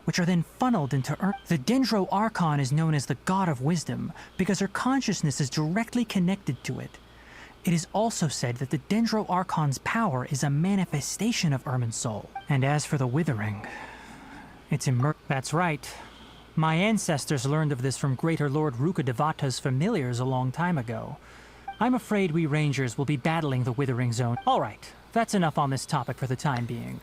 which are then funneled into The Dendro Archon is known as the God of Wisdom because her consciousness is directly connected to it. It is also said that the Dendro Archon's power is a manifestation of Irminsul. And as for the withering, it's That's right. My ancestors learned of this from Greater Lord Rukadevata's familiars a long time ago. I'm afraid we Rangers will be battling the Withering Zone. All right, that's enough on this topic for the time being.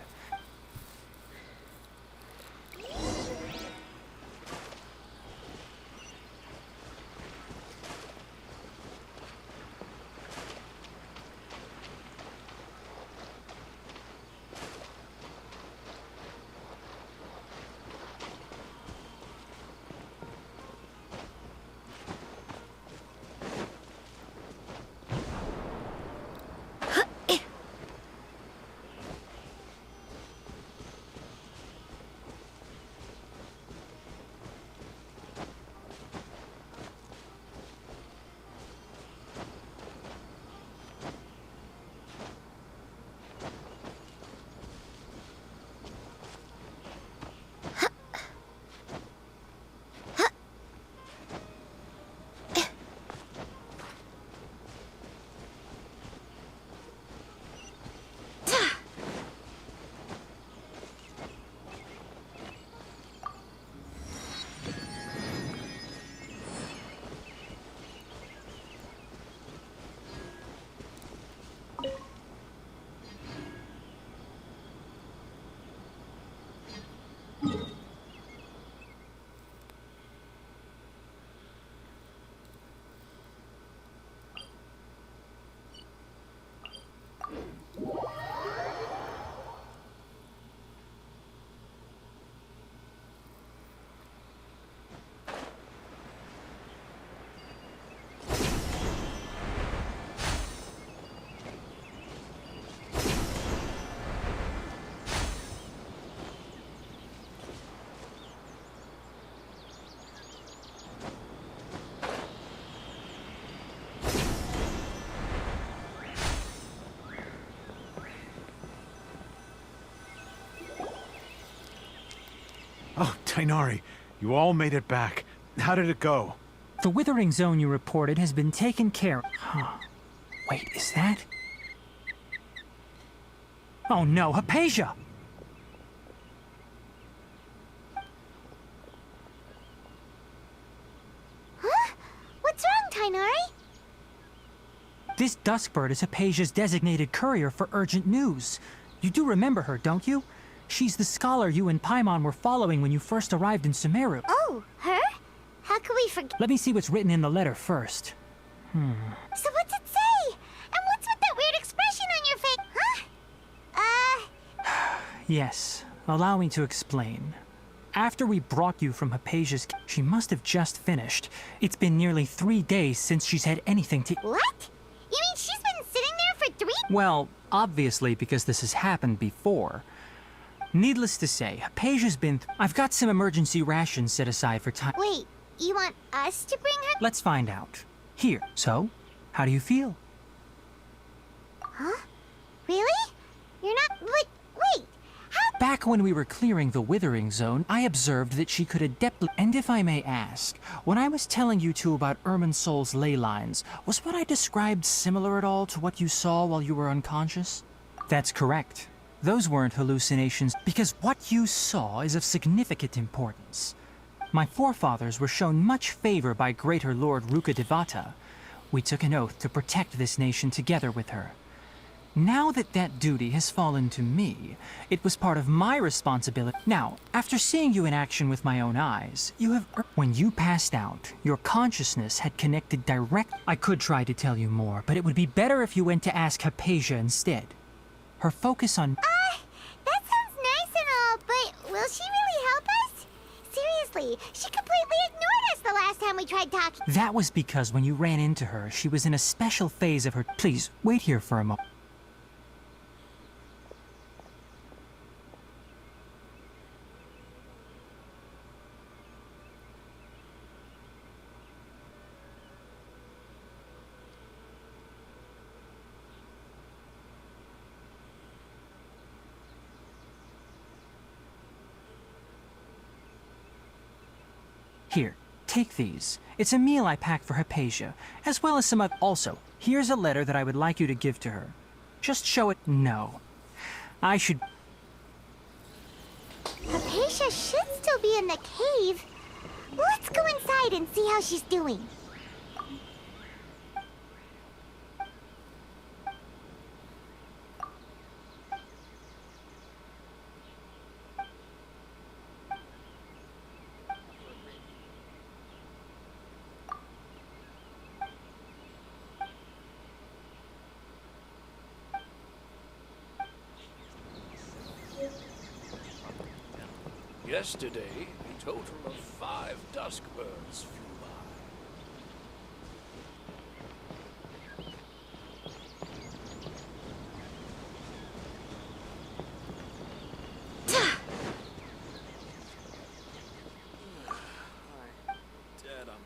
Oh, Tainari, you all made it back. How did it go? The withering zone you reported has been taken care of. Huh. Wait, is that? Oh no, Hypatia! Huh? What's wrong, Tainari? This Duskbird is Hypatia's designated courier for urgent news. You do remember her, don't you? She's the scholar you and Paimon were following when you first arrived in Sumeru. Oh, her? How could we forget? Let me see what's written in the letter first. So what's it say? And what's with that weird expression on your face? Huh? Yes, allow me to explain. After we brought you from Hypatia's, she must have just finished. It's been nearly 3 days since she's had anything to... What? You mean she's been sitting there for 3? Well, obviously because this has happened before. Needless to say, Hypatia's been... I've got some emergency rations set aside for time... Wait, you want us to bring her? Let's find out. Here. So, how do you feel? Huh? Really? You're not... But wait, how... Back when we were clearing the Withering Zone, I observed that she could adeptly... And if I may ask, when I was telling you two about Irminsol's ley lines, was what I described similar at all to what you saw while you were unconscious? That's correct. Those weren't hallucinations, because what you saw is of significant importance. My forefathers were shown much favor by Greater Lord Rukkhadevata. We took an oath to protect this nation together with her. Now that that duty has fallen to me, it was part of my responsibility. Now, after seeing you in action with my own eyes, you have... When you passed out, your consciousness had connected direct... I could try to tell you more, but it would be better if you went to ask Hypatia instead. Her focus on... That sounds nice and all, but will she really help us? Seriously, she completely ignored us the last time we tried talking. That was because when you ran into her, she was in a special phase of her... Please, wait here for a moment. Here, take these. It's a meal I packed for Hypatia, as well as some other... Also, here's a letter that I would like you to give to her. Just show it... No. I should... Hypatia should still be in the cave. Let's go inside and see how she's doing. Yesterday, a total of 5 dusk birds flew by. Dead on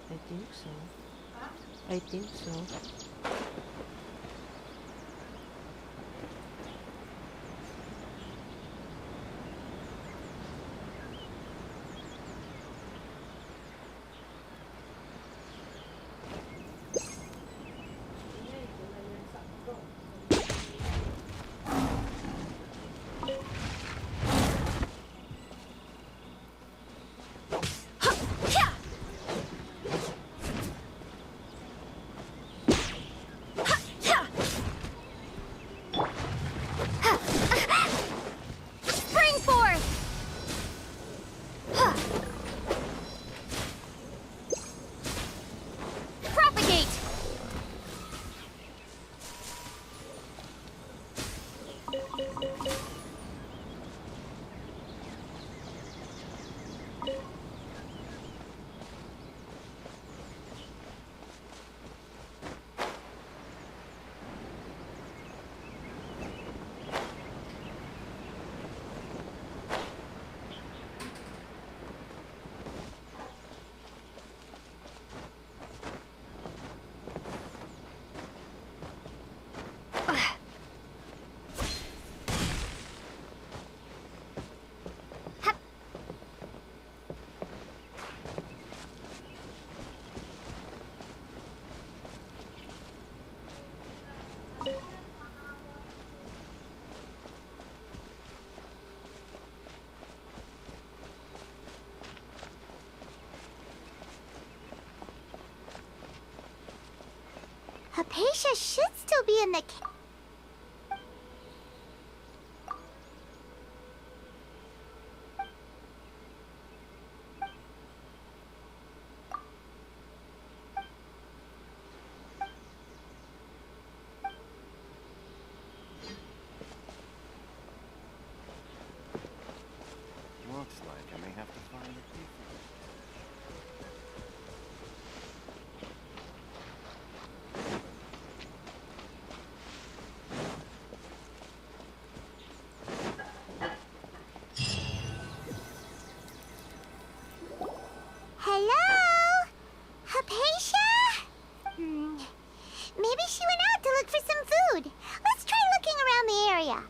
I think so. I think so. Hypatia should still be in the Looks like I may have to find a key. Hello? Hypatia? Maybe she went out to look for some food. Let's try looking around the area.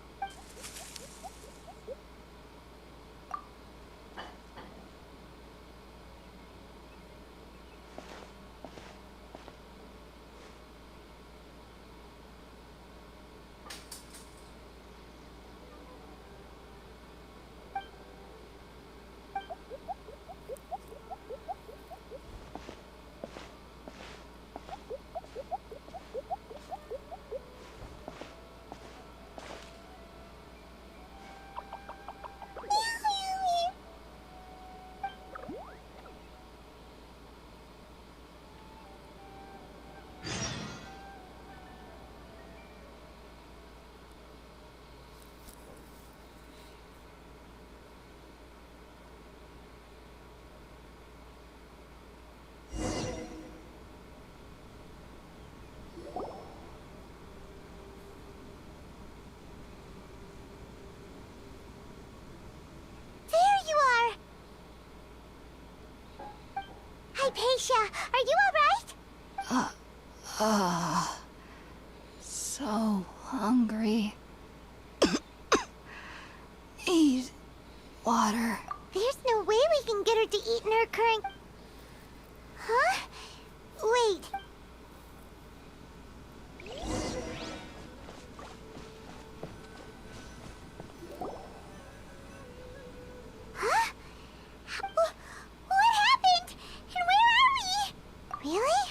Hypatia, are you alright? So hungry. Eat water. There's no way we can get her to eat in her current... Huh? Wait. Huh? What happened? And where are we? Really?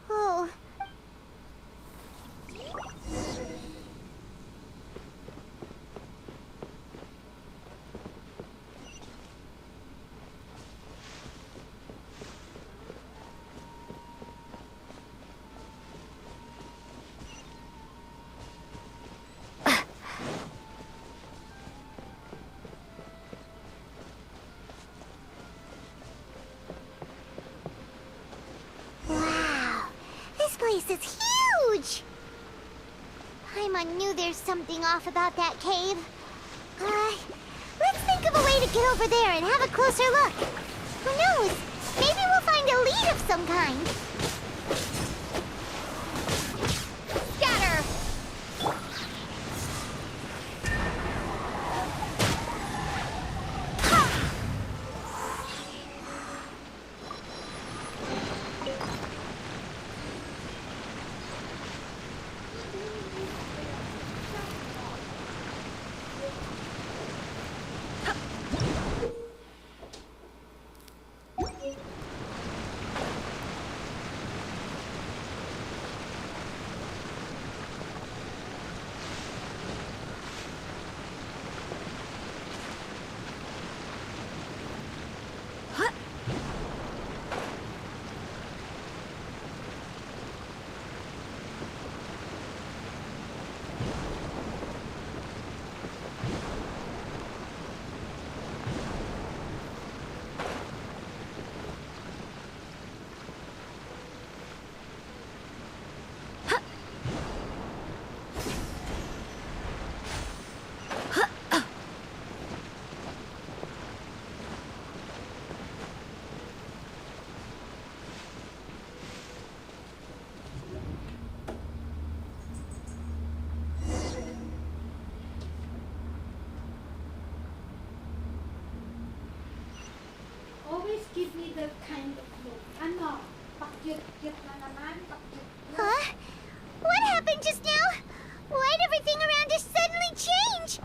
Oh. Wow, this place is huge! Paimon knew there's something off about that cave. Let's think of a way to get over there and have a closer look. Who knows? Maybe we'll find a lead of some kind. Scatter! Huh? What happened just now? Why'd everything around us suddenly change?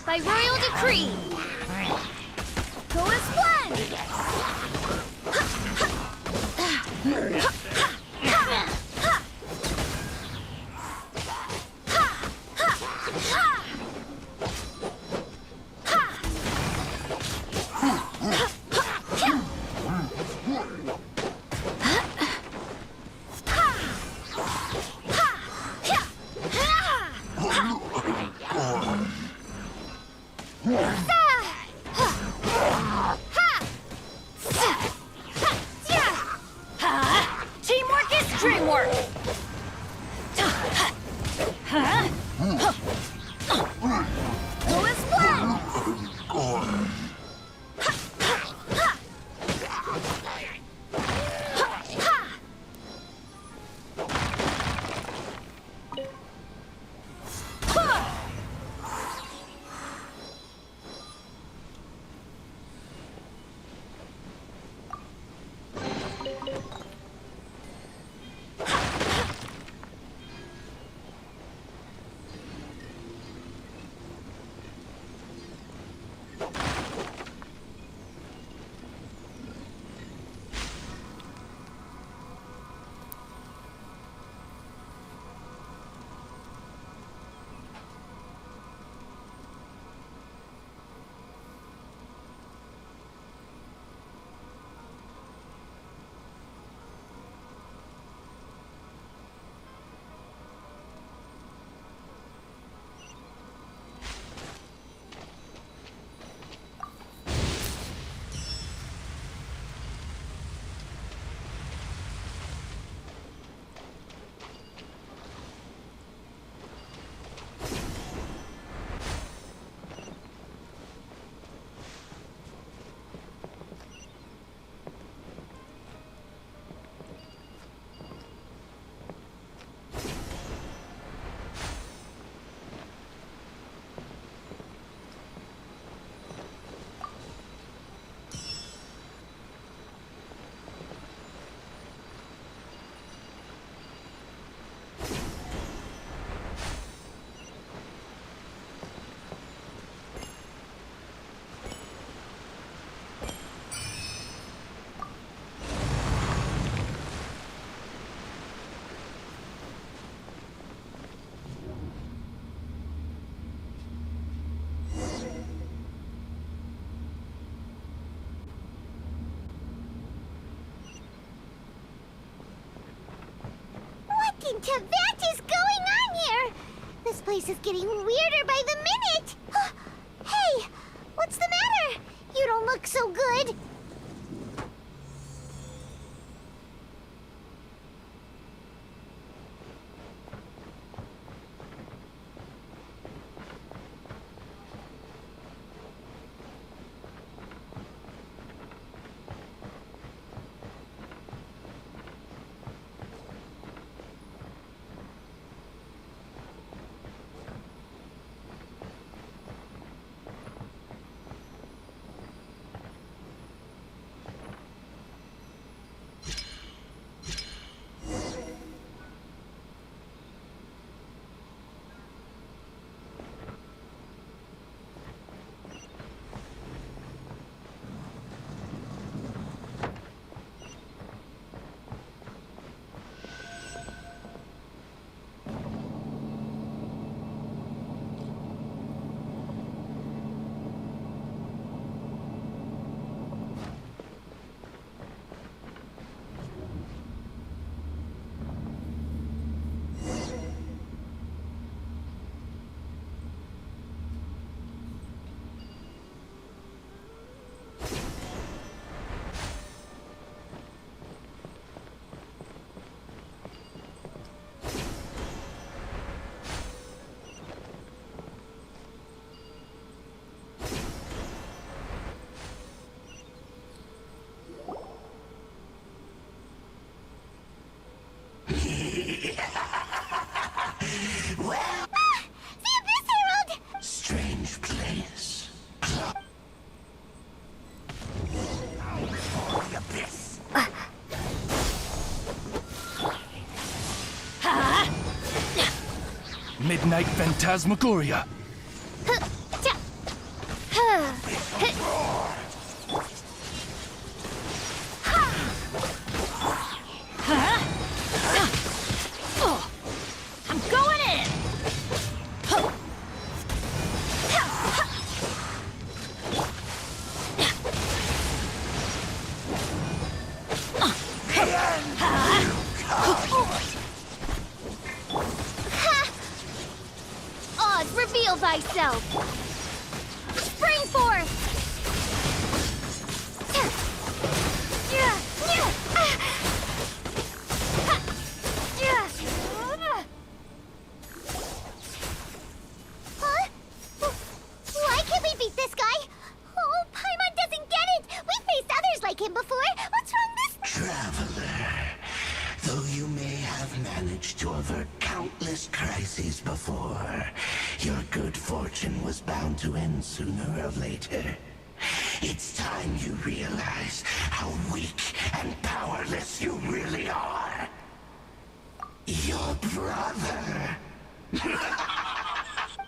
By royal decree, go as planned! Teamwork is dreamwork! Go as planned! in Tibet is going on here? This place is getting weirder by the minute. Hey, what's the matter? You don't look so good. Midnight Phantasmagoria. I'm going in! Oz, reveal thyself! Spring forth! Huh? Why can't we beat this guy? Oh, Paimon doesn't get it! We faced others like him before! What's wrong this— Traveler, though you may have managed to avert countless crises before, your good fortune was bound to end sooner or later. It's time you realize how weak and powerless you really are. Your brother.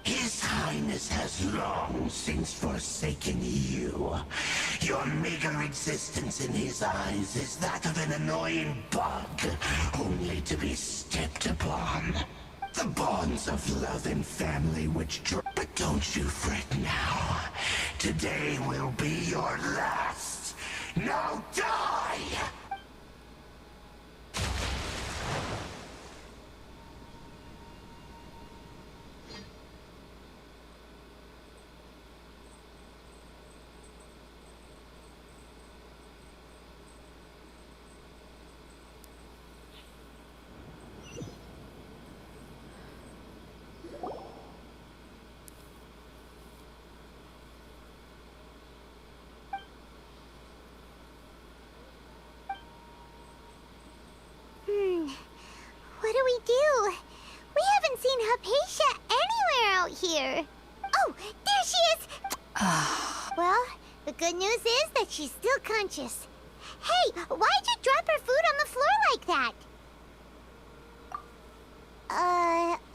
His Highness has long since forsaken you. Your meager existence in his eyes is that of an annoying bug, only to be stepped upon. The bonds of love and family which But don't you fret now. Today will be your last. Now die! What do we do? We haven't seen Hypatia anywhere out here. Oh, there she is! Well, the good news is that she's still conscious. Hey, why'd you drop her food on the floor like that?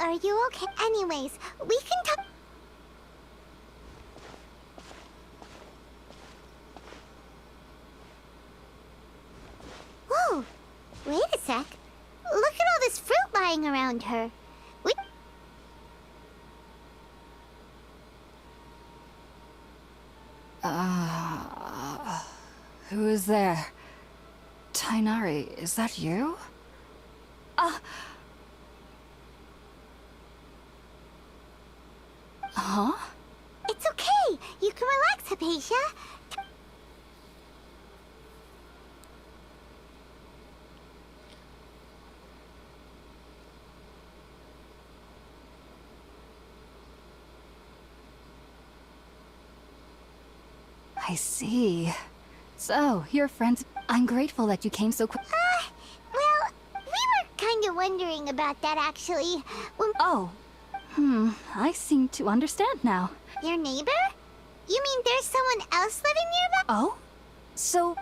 Are you okay? Anyways, we can talk— Whoa! Wait a sec. Look at all this fruit lying around her. Who is there? Tainari, is that you? Huh? It's okay. You can relax, Hypatia. I see. So, you're friends. I'm grateful that you came so quick. Well, we were kind of wondering about that, actually. When Oh. I seem to understand now. your neighbor? You mean there's someone else living nearby? Oh? So...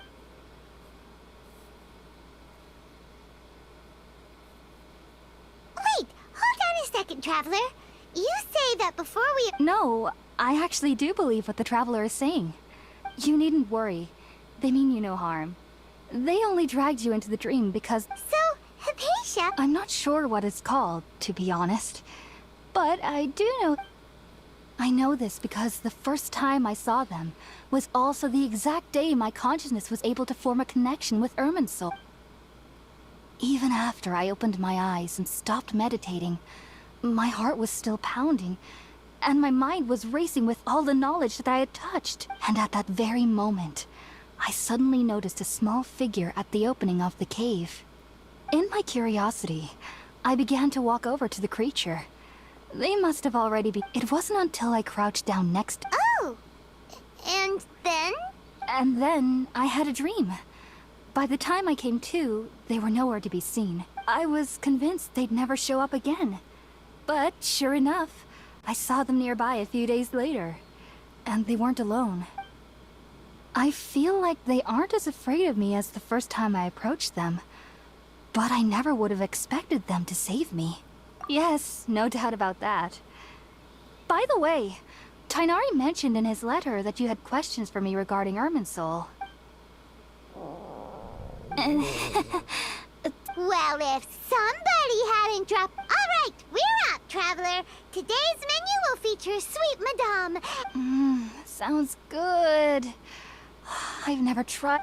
Wait, hold on a second, Traveler. You say that before we... No, I actually do believe what the Traveler is saying. You needn't worry. They mean you no harm. They only dragged you into the dream because... So, Hypatia... I'm not sure what it's called, to be honest. But I do know... I know this because the first time I saw them was also the exact day my consciousness was able to form a connection with Irminsul. Even after I opened my eyes and stopped meditating, my heart was still pounding, and my mind was racing with all the knowledge that I had touched. And at that very moment, I suddenly noticed a small figure at the opening of the cave. In my curiosity, I began to walk over to the creature. They must have already been... It wasn't until I crouched down next... Oh! And then? And then I had a dream. By the time I came to, they were nowhere to be seen. I was convinced they'd never show up again. But sure enough, I saw them nearby a few days later. And they weren't alone. I feel like they aren't as afraid of me as the first time I approached them. But I never would have expected them to save me. Yes, no doubt about that. By the way, Tighnari mentioned in his letter that you had questions for me regarding Irminsul. Well, if somebody hadn't dropped... Alright, we're out, Traveler. Today's menu will feature Sweet Madame. Sounds good. I've never tried...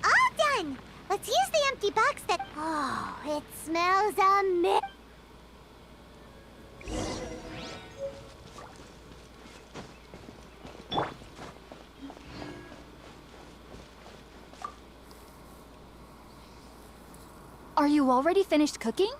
All done. Let's use the empty box that... Oh, it smells amazing. Are you already finished cooking?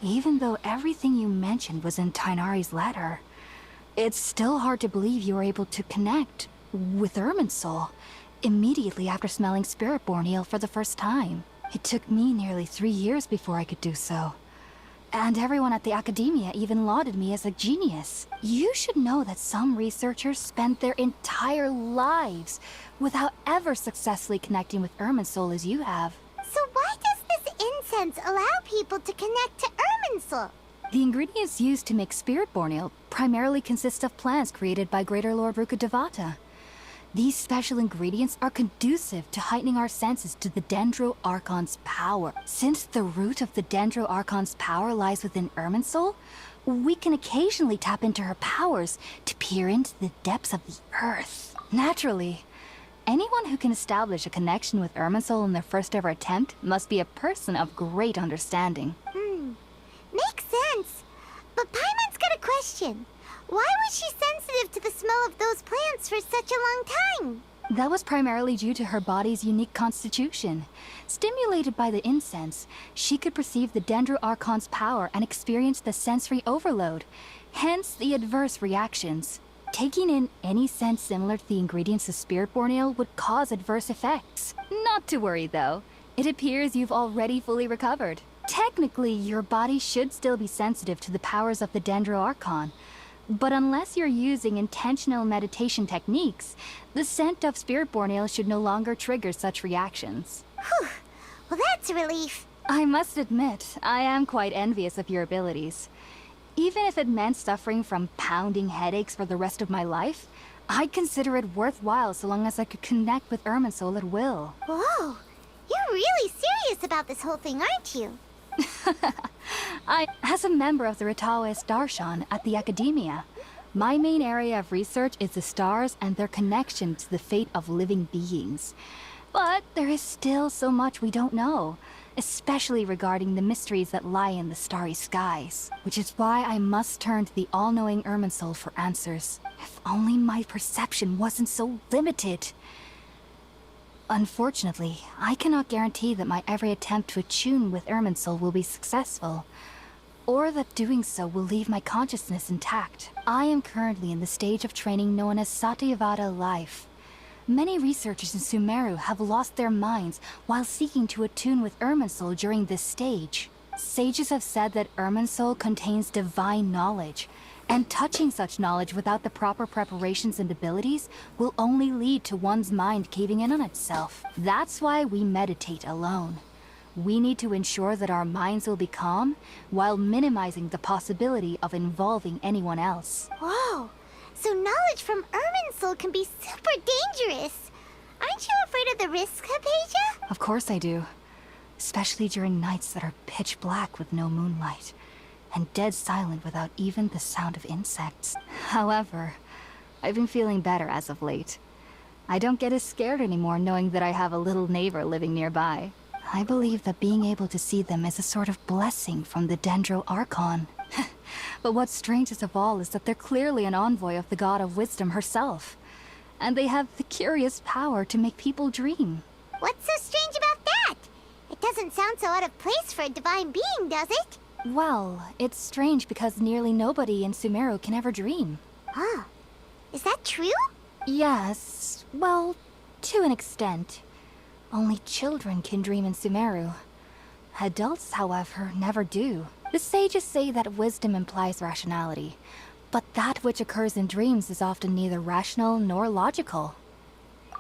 Even though everything you mentioned was in Tighnari's letter, it's still hard to believe you were able to connect with Irminsul immediately after smelling Spiritborn eel for the first time. It took me nearly 3 years before I could do so. And everyone at the Academia even lauded me as a genius. You should know that some researchers spend their entire lives without ever successfully connecting with Irminsul as you have. So why does this incense allow people to connect to Irminsul? The ingredients used to make Spiritborn eel primarily consist of plants created by Greater Lord Rukkhadevata. These special ingredients are conducive to heightening our senses to the Dendro Archon's power. Since the root of the Dendro Archon's power lies within Irminsul, we can occasionally tap into her powers to peer into the depths of the earth. Naturally, anyone who can establish a connection with Irminsul in their first ever attempt must be a person of great understanding. Makes sense. But Paimon's got a question. Why was she sensitive to the smell of those plants for such a long time? That was primarily due to her body's unique constitution. Stimulated by the incense, she could perceive the Dendro Archon's power and experience the sensory overload, hence the adverse reactions. Taking in any scent similar to the ingredients of Spiritborn eel would cause adverse effects. Not to worry though, it appears you've already fully recovered. Technically, your body should still be sensitive to the powers of the Dendro Archon, but unless you're using intentional meditation techniques, the scent of Spiritborn eel should no longer trigger such reactions. Whew. Well, that's a relief. I must admit, I am quite envious of your abilities. Even if it meant suffering from pounding headaches for the rest of my life, I'd consider it worthwhile so long as I could connect with Irminsul at will. Whoa, you're really serious about this whole thing, aren't you? As a member of the Ritaoist Darshan at the Academia, my main area of research is the stars and their connection to the fate of living beings. But there is still so much we don't know, especially regarding the mysteries that lie in the starry skies. Which is why I must turn to the all-knowing Irminsul for answers. If only my perception wasn't so limited. Unfortunately, I cannot guarantee that my every attempt to attune with Irminsul will be successful, or that doing so will leave my consciousness intact. I am currently in the stage of training known as Satyavada life. Many researchers in Sumeru have lost their minds while seeking to attune with Irminsul during this stage. Sages have said that Irminsul contains divine knowledge, and touching such knowledge without the proper preparations and abilities will only lead to one's mind caving in on itself. That's why we meditate alone. We need to ensure that our minds will be calm while minimizing the possibility of involving anyone else. Whoa, so knowledge from Irminsul can be super dangerous. Aren't you afraid of the risks, Hypatia? Of course I do. Especially during nights that are pitch black with no moonlight, and dead silent without even the sound of insects. However, I've been feeling better as of late. I don't get as scared anymore knowing that I have a little neighbor living nearby. I believe that being able to see them is a sort of blessing from the Dendro Archon. But what's strangest of all is that they're clearly an envoy of the God of Wisdom herself. And they have the curious power to make people dream. What's so strange about that? It doesn't sound so out of place for a divine being, does it? Well, it's strange because nearly nobody in Sumeru can ever dream. Huh. Is that true? Yes, well, to an extent. Only children can dream in Sumeru. Adults, however, never do. The sages say that wisdom implies rationality, but that which occurs in dreams is often neither rational nor logical.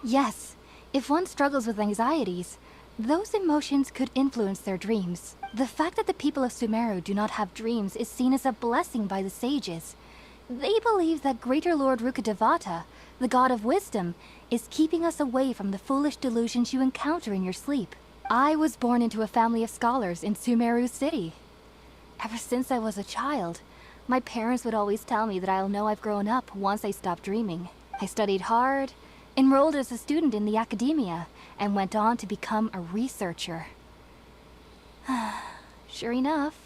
Yes, if one struggles with anxieties, those emotions could influence their dreams. The fact that the people of Sumeru do not have dreams is seen as a blessing by the sages. They believe that Greater Lord Rukkhadevata, the god of wisdom, is keeping us away from the foolish delusions you encounter in your sleep. I was born into a family of scholars in Sumeru City. Ever since I was a child, my parents would always tell me that I'll know I've grown up once I stop dreaming. I studied hard, enrolled as a student in the academia, and went on to become a researcher. Sure enough,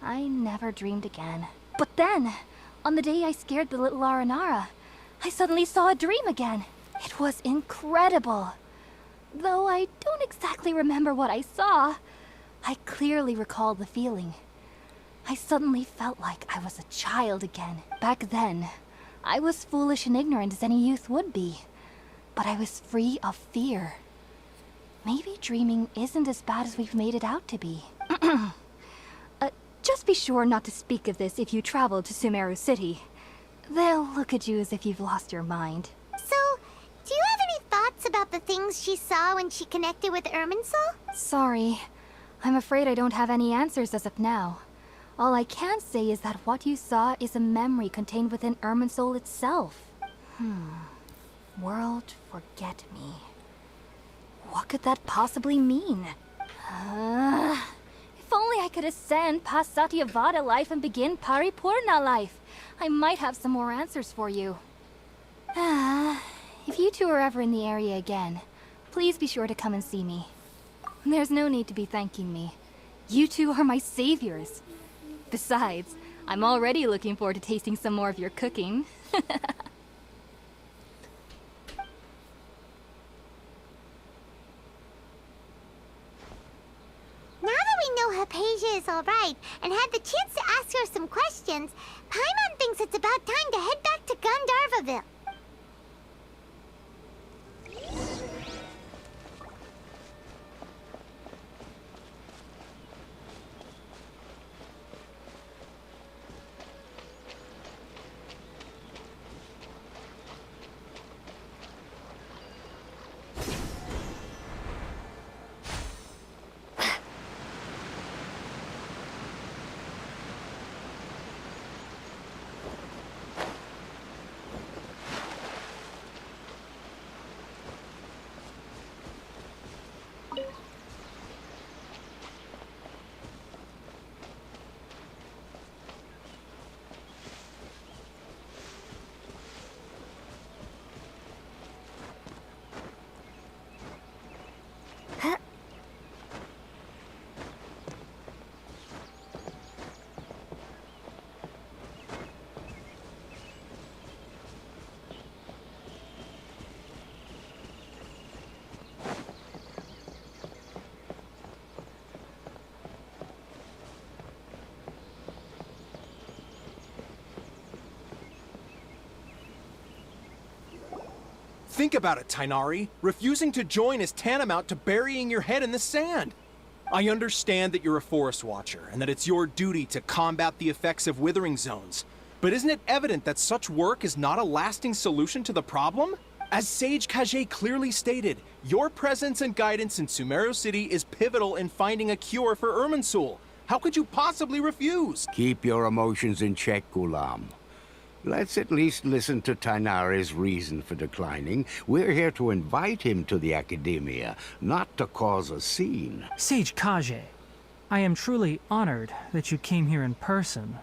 I never dreamed again. But then, on the day I scared the little Aranara, I suddenly saw a dream again. It was incredible. Though I don't exactly remember what I saw, I clearly recall the feeling. I suddenly felt like I was a child again. Back then, I was foolish and ignorant as any youth would be, but I was free of fear. Maybe dreaming isn't as bad as we've made it out to be. Just be sure not to speak of this if you travel to Sumeru City. They'll look at you as if you've lost your mind. So, do you have any thoughts about the things she saw when she connected with Irminsul? Sorry. I'm afraid I don't have any answers as of now. All I can say is that what you saw is a memory contained within Irminsul itself. World forget me. What could that possibly mean? If only I could ascend past Satyavada life and begin Paripurna life, I might have some more answers for you. If you two are ever in the area again, please be sure to come and see me. There's no need to be thanking me. You two are my saviors. Besides, I'm already looking forward to tasting some more of your cooking. Now that we know Hypatia is alright and had the chance to ask her some questions, Paimon thinks it's about time to head back to Gandharvaville. Think about it, Tainari. Refusing to join is tantamount to burying your head in the sand. I understand that you're a forest watcher, and that it's your duty to combat the effects of withering zones. But isn't it evident that such work is not a lasting solution to the problem? As Sage Kage clearly stated, your presence and guidance in Sumeru City is pivotal in finding a cure for Irminsul. How could you possibly refuse? Keep your emotions in check, Gulam. Let's at least listen to Tainari's reason for declining. We're here to invite him to the Academia, not to cause a scene. Sage Kage, I am truly honored that you came here in person,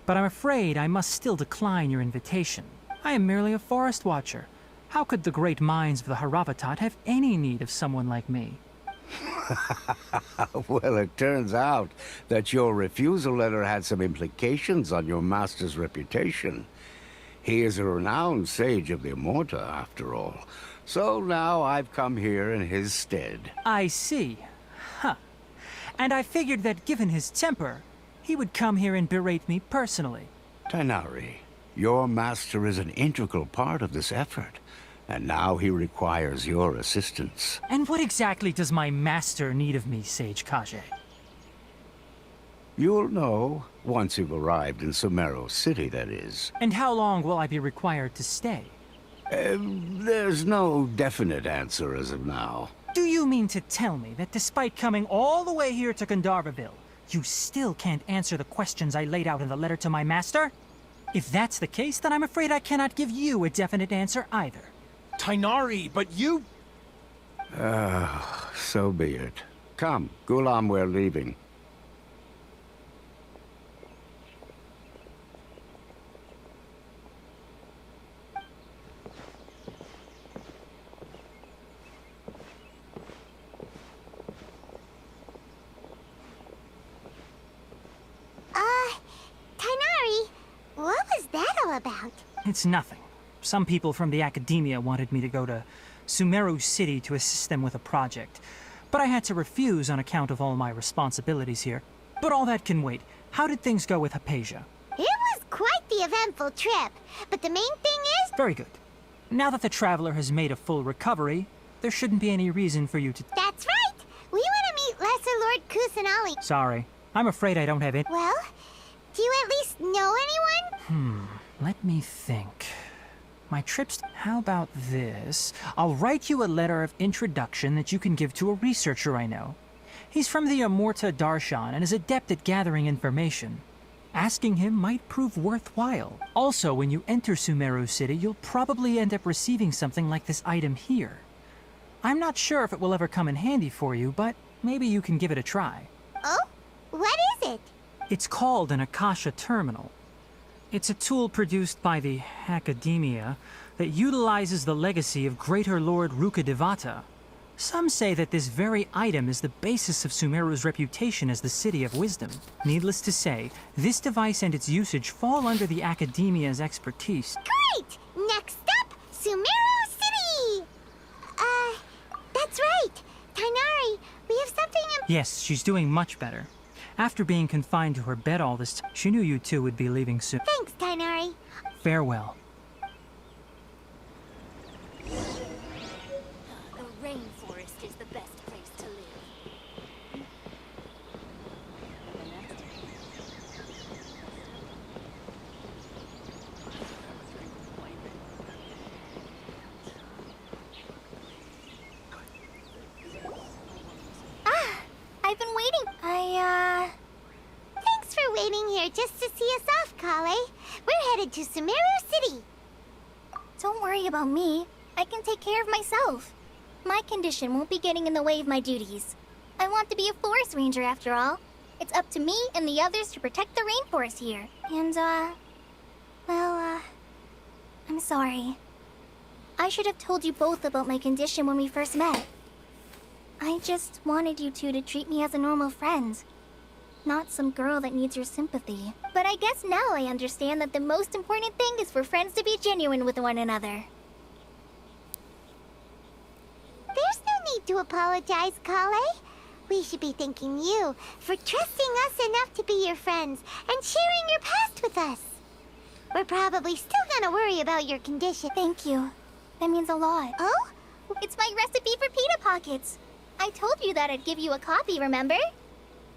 but I'm afraid I must still decline your invitation. I am merely a forest watcher. How could the great minds of the Haravatat have any need of someone like me? Well, it turns out that your refusal letter had some implications on your master's reputation. He is a renowned sage of the Immorta, after all. So now I've come here in his stead. I see. Huh. And I figured that given his temper, he would come here and berate me personally. Tainari, your master is an integral part of this effort. And now he requires your assistance. And what exactly does my master need of me, Sage Kage? You'll know, once you've arrived in Sumeru City, that is. And how long will I be required to stay? There's no definite answer as of now. Do you mean to tell me that despite coming all the way here to Gandharvaville, you still can't answer the questions I laid out in the letter to my master? If that's the case, then I'm afraid I cannot give you a definite answer either. Tainari, but you... So be it. Come, Gulam, we're leaving. Tainari, what was that all about? It's nothing. Some people from the Academia wanted me to go to Sumeru City to assist them with a project, but I had to refuse on account of all my responsibilities here. But all that can wait. How did things go with Hypatia? It was quite the eventful trip, but the main thing is... Very good. Now that the Traveler has made a full recovery, there shouldn't be any reason for you to... That's right! We want to meet Lesser Lord Kusanali. Sorry. I'm afraid I don't have it. Well, do you at least know anyone? Let me think. My trips... How about this? I'll write you a letter of introduction that you can give to a researcher I know. He's from the Immorta Darshan and is adept at gathering information. Asking him might prove worthwhile. Also, when you enter Sumeru City, you'll probably end up receiving something like this item here. I'm not sure if it will ever come in handy for you, but maybe you can give it a try. Oh? What is it? It's called an Akasha Terminal. It's a tool produced by the Academia that utilizes the legacy of Greater Lord Rukkhadevata. Some say that this very item is the basis of Sumeru's reputation as the City of Wisdom. Needless to say, this device and its usage fall under the Academia's expertise. Great! Next up, Sumeru City! That's right. Tainari, we have something Yes, she's doing much better. After being confined to her bed all this time, she knew you two would be leaving soon. Thanks, Tainari. Farewell. The rainforest is the best place to live. I've been waiting. Thanks for waiting here just to see us off, Kale. We're headed to Sumeru City. Don't worry about me. I can take care of myself. My condition won't be getting in the way of my duties. I want to be a forest ranger after all. It's up to me and the others to protect the rainforest here. And, I'm sorry. I should have told you both about my condition when we first met. I just wanted you two to treat me as a normal friend. Not some girl that needs your sympathy. But I guess now I understand that the most important thing is for friends to be genuine with one another. There's no need to apologize, Kale. We should be thanking you for trusting us enough to be your friends and sharing your past with us. We're probably still gonna worry about your condition. Thank you. That means a lot. Oh? It's my recipe for pita pockets. I told you that I'd give you a copy, remember?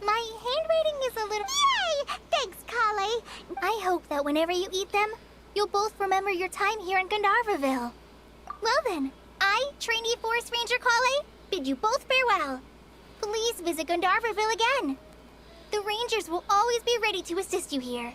My handwriting is a little... Yay! Thanks, Kale. I hope that whenever you eat them, you'll both remember your time here in Gandharvaville. Well then, I, Trainee Forest Ranger Kale, bid you both farewell. Please visit Gandharvaville again. The Rangers will always be ready to assist you here.